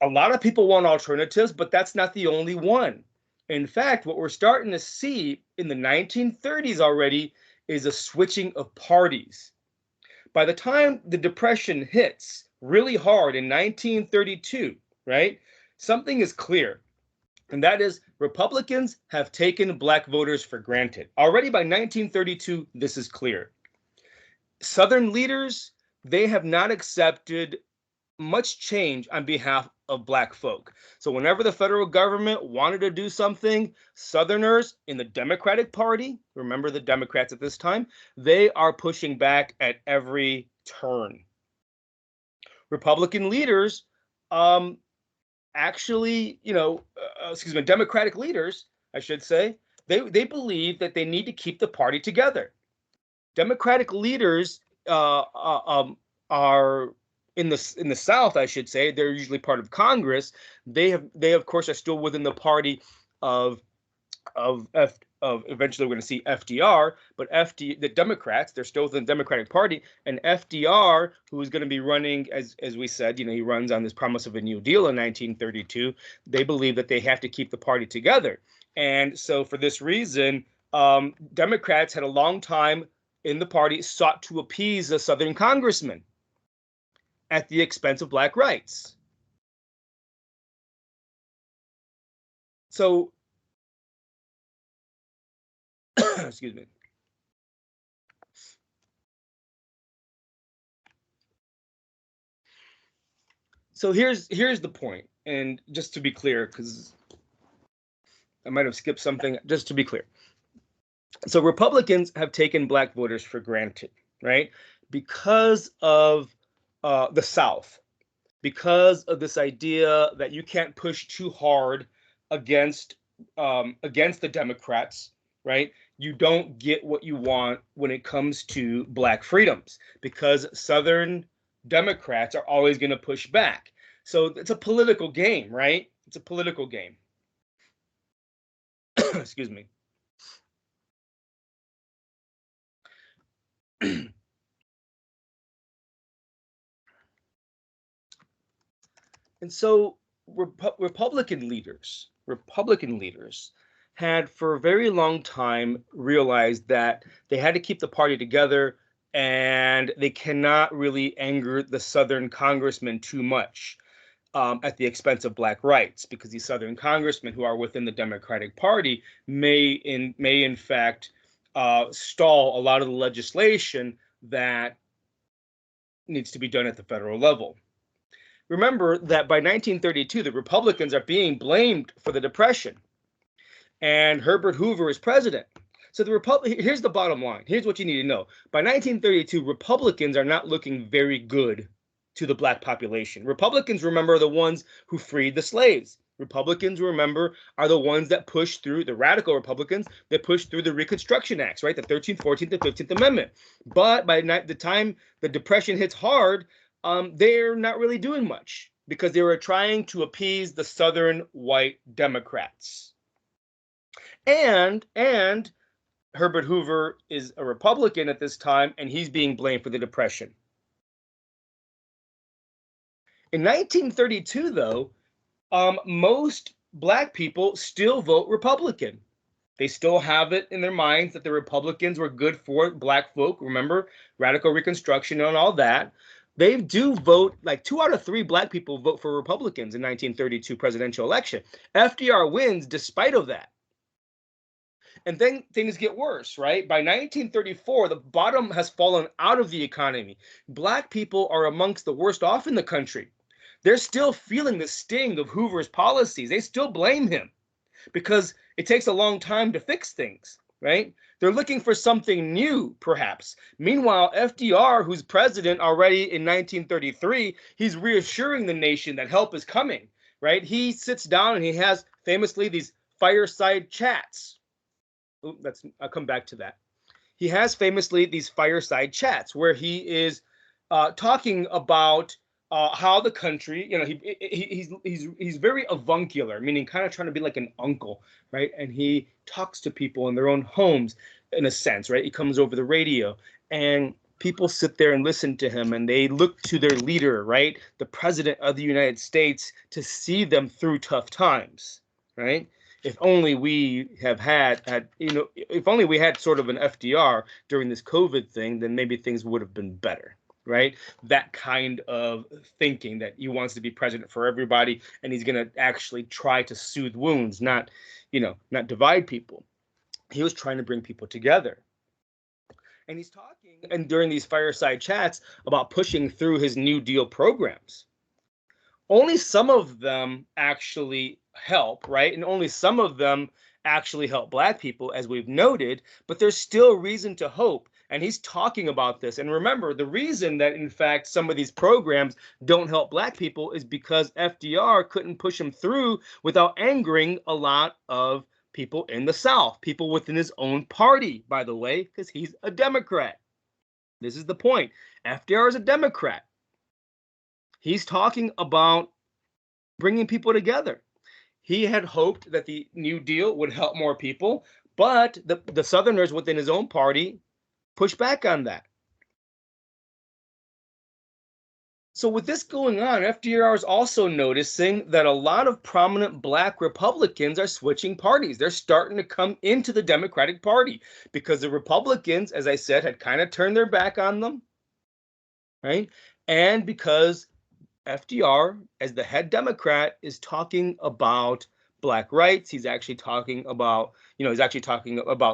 A lot of people want alternatives, but that's not the only one. In fact, what we're starting to see in the 1930s already is a switching of parties. By the time the Depression hits really hard in 1932, right, something is clear. And that is Republicans have taken black voters for granted. Already by 1932, this is clear. Southern leaders, they have not accepted much change on behalf of black folk. So whenever the federal government wanted to do something, Southerners in the Democratic Party, remember the Democrats at this time, they are pushing back at every turn. Republican leaders, actually, Democratic leaders, I should say, they believe that they need to keep the party together. Democratic leaders are in the South, I should say. They're usually part of Congress. They of course are still within the party of eventually we're going to see FDR, but the Democrats, they're still within the Democratic Party, and FDR, who is going to be running, as we said, he runs on this promise of a New Deal in 1932. They believe that they have to keep the party together, and so for this reason, Democrats had a long time in the party sought to appease a Southern congressman at the expense of black rights. So, excuse me. So here's the point, and just to be clear, because I might have skipped something, just to be clear. So Republicans have taken black voters for granted, right? Because of the South, because of this idea that you can't push too hard against the Democrats, right? You don't get what you want when it comes to black freedoms, because Southern Democrats are always going to push back. So it's a political game, right? It's a political game. Excuse me. And so Republican leaders had for a very long time realized that they had to keep the party together, and they cannot really anger the Southern congressmen too much at the expense of black rights, because these Southern congressmen who are within the Democratic Party may in fact stall a lot of the legislation that needs to be done at the federal level. remember that by 1932, the Republicans are being blamed for the Depression, and Herbert Hoover is president. So here's the bottom line. Here's what you need to know. By 1932, Republicans are not looking very good to the black population. Republicans, remember, are the ones who freed the slaves. Republicans, remember, are the ones that pushed through, the radical Republicans that pushed through the Reconstruction Acts, right? The 13th, 14th, and 15th Amendment. But by the time the Depression hits hard, they're not really doing much because they were trying to appease the Southern white Democrats. And Herbert Hoover is a Republican at this time, and he's being blamed for the Depression. In 1932, though, most black people still vote Republican. They still have it in their minds that the Republicans were good for black folk. Remember, radical Reconstruction and all that. They do vote, like 2 out of 3 black people vote for Republicans in 1932 presidential election. FDR wins despite of that. And then things get worse, right? By 1934, the bottom has fallen out of the economy. Black people are amongst the worst off in the country. They're still feeling the sting of Hoover's policies. They still blame him because it takes a long time to fix things, right? They're looking for something new, perhaps. Meanwhile, FDR, who's president already in 1933, he's reassuring the nation that help is coming, right? He sits down and he has famously these fireside chats. I'll come back to that. He has famously these fireside chats where he is talking about how the country, he's very avuncular, meaning kind of trying to be like an uncle, right? And he talks to people in their own homes, in a sense, right? He comes over the radio, and people sit there and listen to him, and they look to their leader, right? The president of the United States, to see them through tough times, right? If only we if only we had sort of an FDR during this COVID thing, then maybe things would have been better, right? That kind of thinking that he wants to be president for everybody, and he's going to actually try to soothe wounds, not divide people. He was trying to bring people together. And he's talking, and during these fireside chats, about pushing through his New Deal programs. Only some of them actually help, right? And only some of them actually help black people, as we've noted, but there's still reason to hope. And he's talking about this. And remember, the reason that, in fact, some of these programs don't help black people is because FDR couldn't push them through without angering a lot of people in the South, people within his own party, by the way, because he's a Democrat. This is the point. FDR is a Democrat. He's talking about bringing people together. He had hoped that the New Deal would help more people, but the Southerners within his own party pushed back on that. So with this going on, FDR is also noticing that a lot of prominent black Republicans are switching parties. They're starting to come into the Democratic Party because the Republicans, as I said, had kind of turned their back on them, right? And because FDR, as the head Democrat, is talking about black rights. He's actually talking about,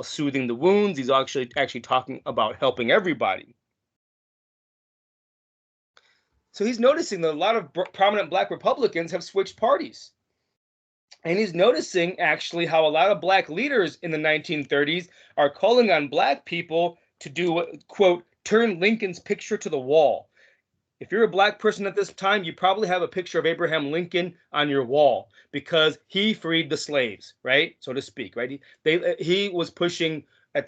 soothing the wounds. He's actually talking about helping everybody. So he's noticing that a lot of prominent black Republicans have switched parties. And he's noticing actually how a lot of black leaders in the 1930s are calling on black people to do, quote, turn Lincoln's picture to the wall. If you're a black person at this time, you probably have a picture of Abraham Lincoln on your wall because he freed the slaves, right? So to speak, right? He was pushing,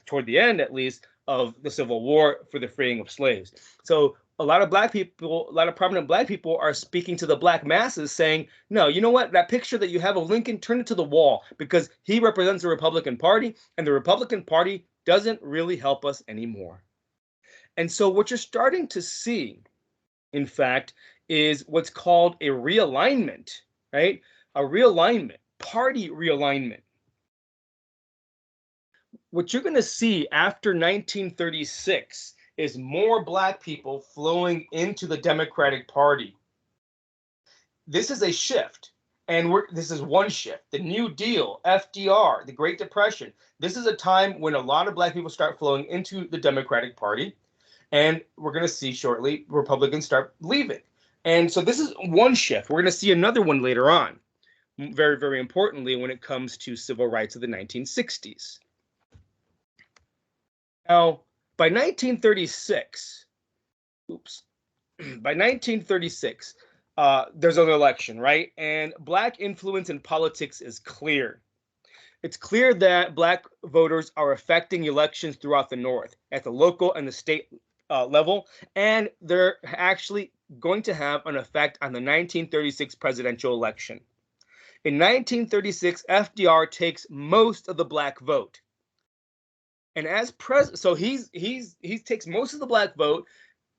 toward the end at least, of the Civil War for the freeing of slaves. So a lot of prominent black people are speaking to the black masses saying, no, you know what? That picture that you have of Lincoln, turn it to the wall because he represents the Republican Party, and the Republican Party doesn't really help us anymore. And so what you're starting to see, in fact, is what's called a realignment, right? A realignment, party realignment. What you're going to see after 1936 is more black people flowing into the Democratic Party. This is a shift, and this is one shift. The New Deal, FDR, the Great Depression. This is a time when a lot of black people start flowing into the Democratic Party. And we're going to see shortly Republicans start leaving. And so this is one shift. We're going to see another one later on, very, very importantly, when it comes to civil rights of the 1960s. Now, by 1936, by 1936, there's an election, right? And Black influence in politics is clear. It's clear that Black voters are affecting elections throughout the North at the local and the state level, and they're actually going to have an effect on the 1936 presidential election. In 1936, FDR takes most of the Black vote, and as president, so he takes most of the Black vote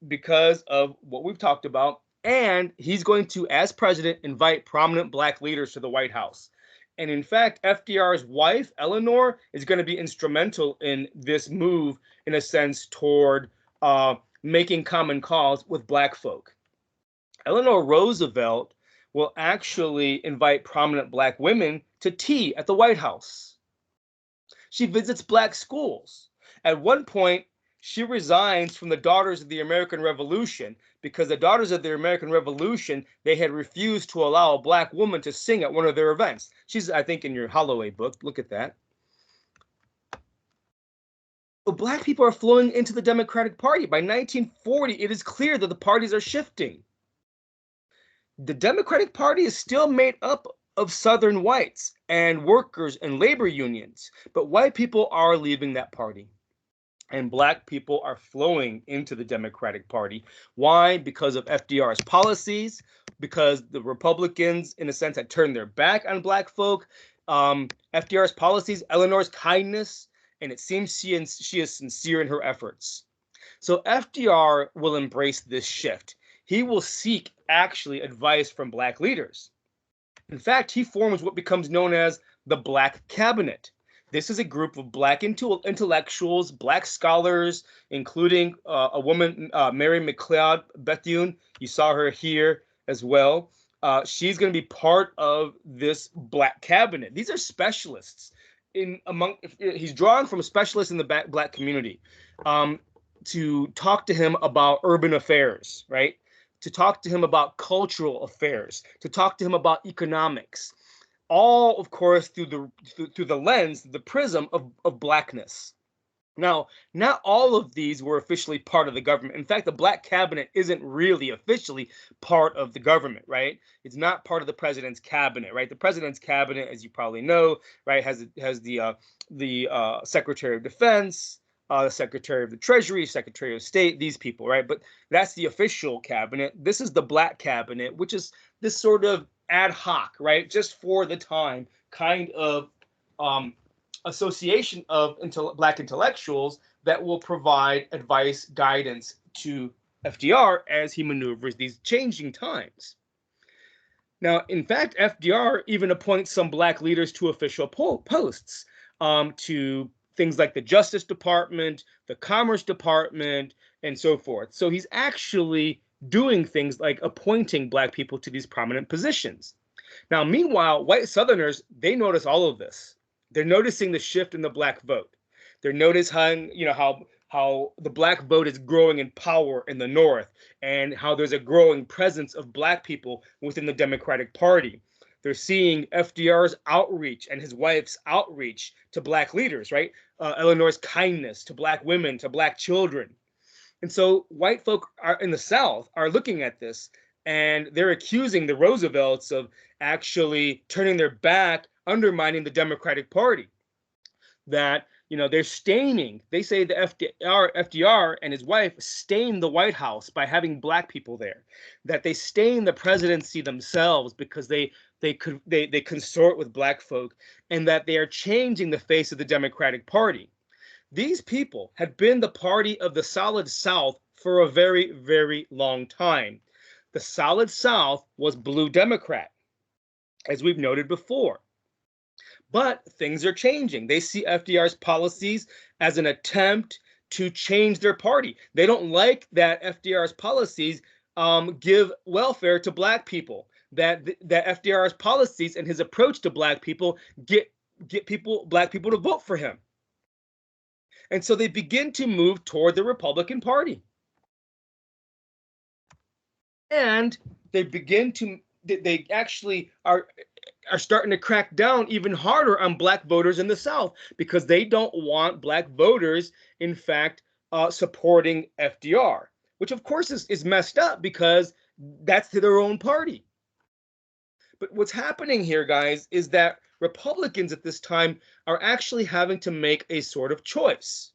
because of what we've talked about, and he's going to, as president, invite prominent Black leaders to the White House. And in fact, FDR's wife, Eleanor, is going to be instrumental in this move, in a sense, toward making common cause with Black folk. Eleanor Roosevelt will actually invite prominent Black women to tea at the White House. She visits Black schools. At one point, she resigns from the Daughters of the American Revolution because the Daughters of the American Revolution, they had refused to allow a Black woman to sing at one of their events. She's, I think, in your Holloway book. Look at that. But Black people are flowing into the Democratic Party. By 1940, it is clear that the parties are shifting. The Democratic Party is still made up of Southern whites and workers and labor unions, but white people are leaving that party. And Black people are flowing into the Democratic Party. Why? Because of FDR's policies, because the Republicans, in a sense, had turned their back on Black folk. FDR's policies, Eleanor's kindness, and it seems she is sincere in her efforts. So FDR will embrace this shift. He will seek, actually, advice from Black leaders. In fact, he forms what becomes known as the Black Cabinet. This is a group of Black intellectuals, Black scholars, including a woman, Mary McLeod Bethune. You saw her here as well. She's going to be part of this Black cabinet. These are specialists. He's drawn from specialists in the Black community to talk to him about urban affairs, right? To talk to him about cultural affairs, to talk to him about economics. All, of course, through the lens, the prism of Blackness. Now, not all of these were officially part of the government. In fact, the Black cabinet isn't really officially part of the government, right? It's not part of the president's cabinet, right? The president's cabinet, as you probably know, right, has the Secretary of Defense, the Secretary of the Treasury, Secretary of State, these people, right? But that's the official cabinet. This is the Black cabinet, which is this sort of ad hoc, right? Just for the time, kind of association of Black intellectuals that will provide advice, guidance to FDR as he maneuvers these changing times. Now, in fact, FDR even appoints some Black leaders to official posts, to things like the Justice Department, the Commerce Department, and so forth. So he's actually doing things like appointing Black people to these prominent positions. Now, meanwhile, white Southerners, they notice all of this. They're noticing the shift in the Black vote. They're noticing how the Black vote is growing in power in the North, and how there's a growing presence of Black people within the Democratic Party. They're seeing FDR's outreach and his wife's outreach to Black leaders, right? Eleanor's kindness to Black women, to Black children. And so white folk in the South are looking at this, and they're accusing the Roosevelts of actually turning their back, undermining the Democratic Party. That, they're staining, they say the FDR and his wife stained the White House by having Black people there. That they stain the presidency themselves because they consort with Black folk, and that they are changing the face of the Democratic Party. These people had been the party of the Solid South for a very, very long time. The Solid South was blue Democrat, as we've noted before. But things are changing. They see FDR's policies as an attempt to change their party. They don't like that FDR's policies give welfare to Black people. That FDR's policies and his approach to Black people get Black people to vote for him. And so they begin to move toward the Republican Party. And they actually are starting to crack down even harder on black voters in the South because they don't want black voters, in fact, supporting FDR, which of course is messed up because that's their own party. But what's happening here, guys, is that Republicans at this time are actually having to make a sort of choice.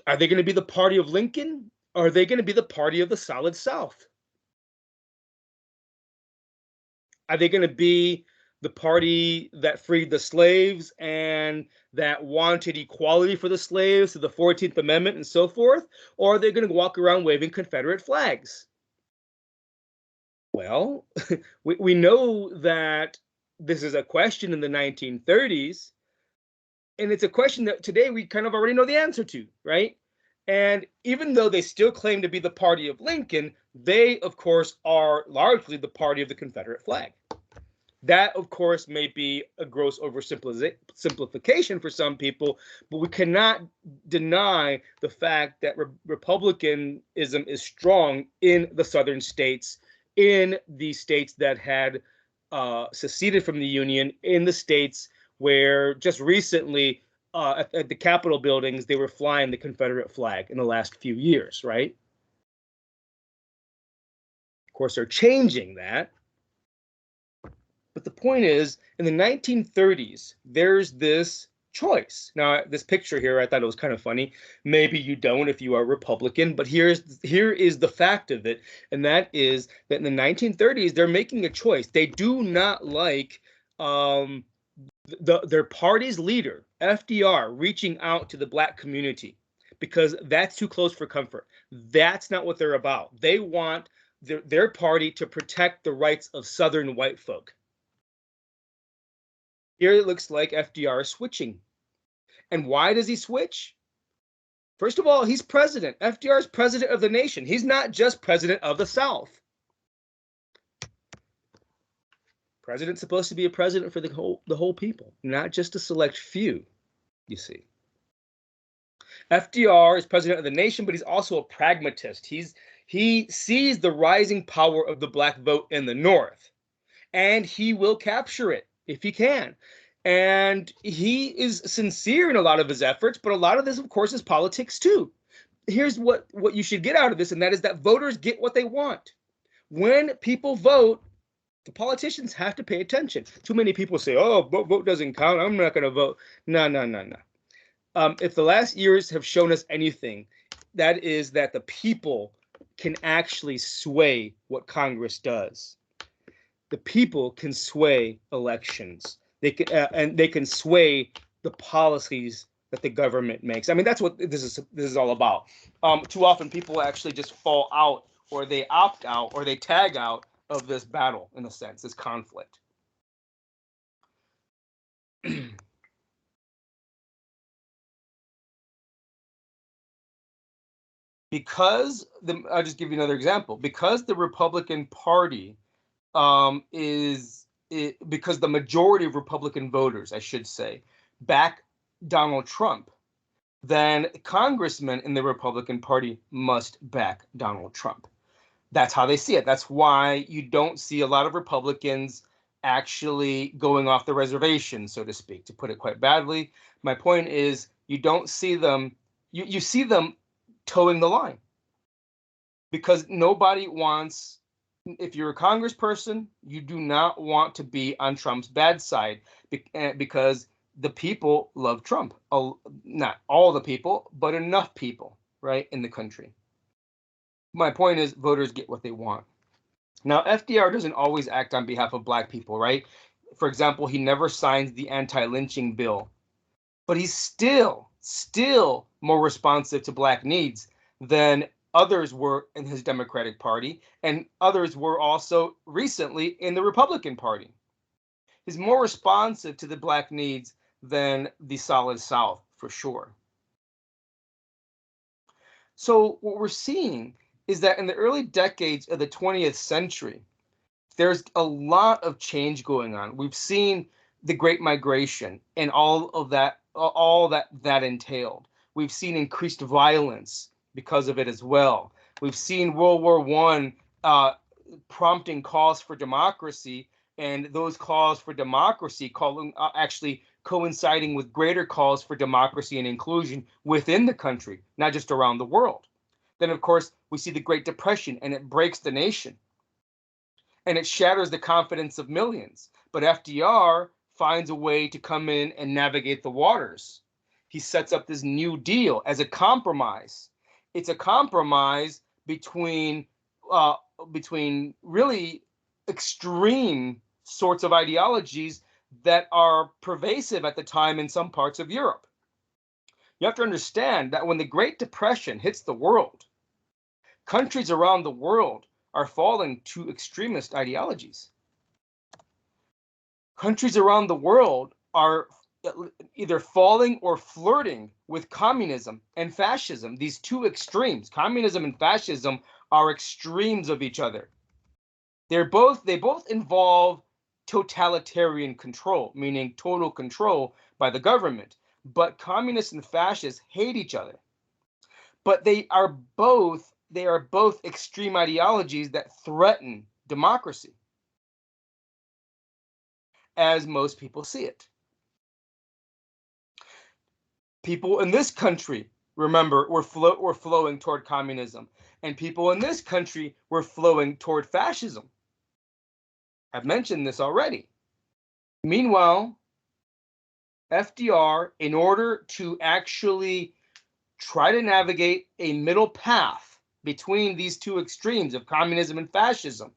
Are they going to be the party of Lincoln? Or are they going to be the party of the Solid South? Are they going to be the party that freed the slaves and that wanted equality for the slaves through the 14th Amendment and so forth? Or are they going to walk around waving Confederate flags? Well, we know that this is a question in the 1930s, and it's a question that today we kind of already know the answer to, right? And even though they still claim to be the party of Lincoln, they, of course, are largely the party of the Confederate flag. That, of course, may be a gross oversimplification for some people, but we cannot deny the fact that republicanism is strong in the southern states, in the states that had seceded from the Union, in the states where just recently at the Capitol buildings, they were flying the Confederate flag in the last few years, right? Of course, they're changing that. But the point is, in the 1930s, there's this choice. Now, this picture here, I thought it was kind of funny. Maybe you don't if you are Republican, but here is the fact of it, and that is that in the 1930s, they're making a choice. They do not like their party's leader, FDR, reaching out to the black community because that's too close for comfort. That's not what they're about. They want their party to protect the rights of Southern white folk. Here it looks like FDR is switching. And why does he switch? First of all, he's president. FDR is president of the nation. He's not just president of the South. President's supposed to be a president for the whole people, not just a select few, you see. FDR is president of the nation, but he's also a pragmatist. He sees the rising power of the black vote in the North, and he will capture it if he can. And he is sincere in a lot of his efforts, but a lot of this, of course, is politics too. Here's what you should get out of this, and that is that voters get what they want. When people vote, the politicians have to pay attention. Too many people say, oh, vote doesn't count. I'm not going to vote. No. If the last years have shown us anything, that is that the people can actually sway what Congress does. The people can sway elections. They can sway the policies that the government makes. I mean, that's what this is all about. Too often, people actually just fall out, or they opt out, or they tag out of this battle, in a sense, this conflict. Because I'll just give you another example. Because the Republican Party because the majority of Republican voters, I should say, back Donald Trump, then congressmen in the Republican Party must back Donald Trump. That's how they see it. That's why you don't see a lot of Republicans actually going off the reservation, so to speak, to put it quite badly. My point is you don't see them, you see them towing the line because nobody wants, if you're a congressperson, you do not want to be on Trump's bad side because the people love Trump. Not all the people, but enough people, right, in the country. My point is voters get what they want. Now, FDR doesn't always act on behalf of black people, right? For example, he never signs the anti-lynching bill, but he's still more responsive to black needs than others were in his Democratic Party, and others were also recently in the Republican Party. He's more responsive to the black needs than the Solid South, for sure. So what we're seeing is that in the early decades of the 20th century, there's a lot of change going on. We've seen the Great Migration and all that entailed. We've seen increased violence because of it as well. We've seen World War I prompting calls for democracy, and those calls for democracy actually coinciding with greater calls for democracy and inclusion within the country, not just around the world. Then, of course, we see the Great Depression, and it breaks the nation, and it shatters the confidence of millions. But FDR finds a way to come in and navigate the waters. He sets up this New Deal as a compromise. It's a compromise between really extreme sorts of ideologies that are pervasive at the time in some parts of Europe. You have to understand that when the Great Depression hits the world, countries around the world are falling to extremist ideologies. Countries around the world are either falling or flirting with communism and fascism, these two extremes. Communism and fascism are extremes of each other. They both involve totalitarian control, meaning total control by the government. But communists and fascists hate each other. But they are both extreme ideologies that threaten democracy, as most people see it. People in this country, remember, were flowing toward communism, and people in this country were flowing toward fascism. I've mentioned this already. Meanwhile, FDR, in order to actually try to navigate a middle path between these two extremes of communism and fascism,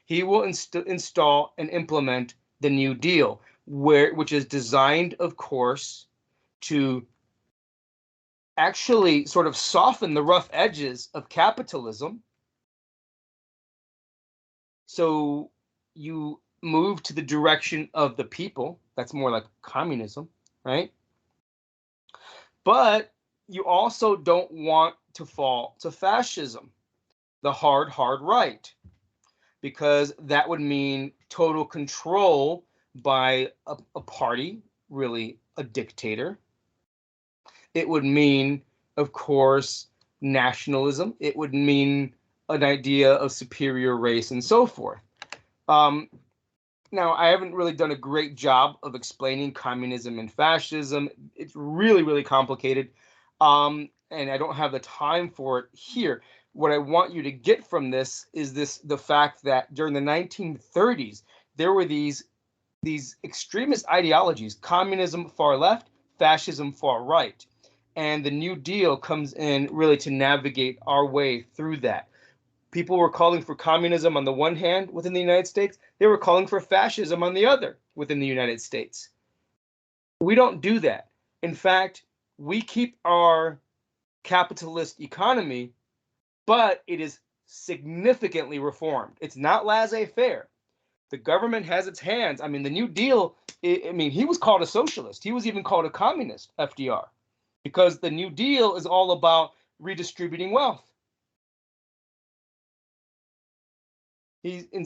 he will install and implement the New Deal, which is designed, of course, to actually sort of soften the rough edges of capitalism. So you move to the direction of the people. That's more like communism, right? But you also don't want to fall to fascism, the hard right, because that would mean total control by a party, really a dictator. It would mean, of course, nationalism. It would mean an idea of superior race and so forth. Now, I haven't really done a great job of explaining communism and fascism. It's really, really complicated, and I don't have the time for it here. What I want you to get from this is the fact that during the 1930s, there were these extremist ideologies: communism far left, fascism far right. And the New Deal comes in really to navigate our way through that. People were calling for communism on the one hand within the United States. They were calling for fascism on the other within the United States. We don't do that. In fact, we keep our capitalist economy, but it is significantly reformed. It's not laissez-faire. The government has its hands. I mean, the New Deal, he was called a socialist. He was even called a communist, FDR, because the New Deal is all about redistributing wealth.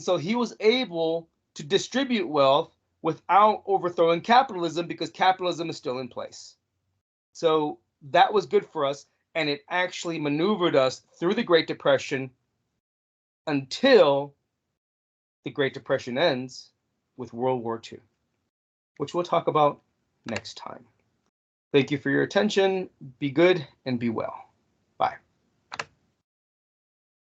So he was able to distribute wealth without overthrowing capitalism, because capitalism is still in place. So that was good for us, and it actually maneuvered us through the Great Depression until the Great Depression ends with World War II, which we'll talk about next time. Thank you for your attention. Be good and be well.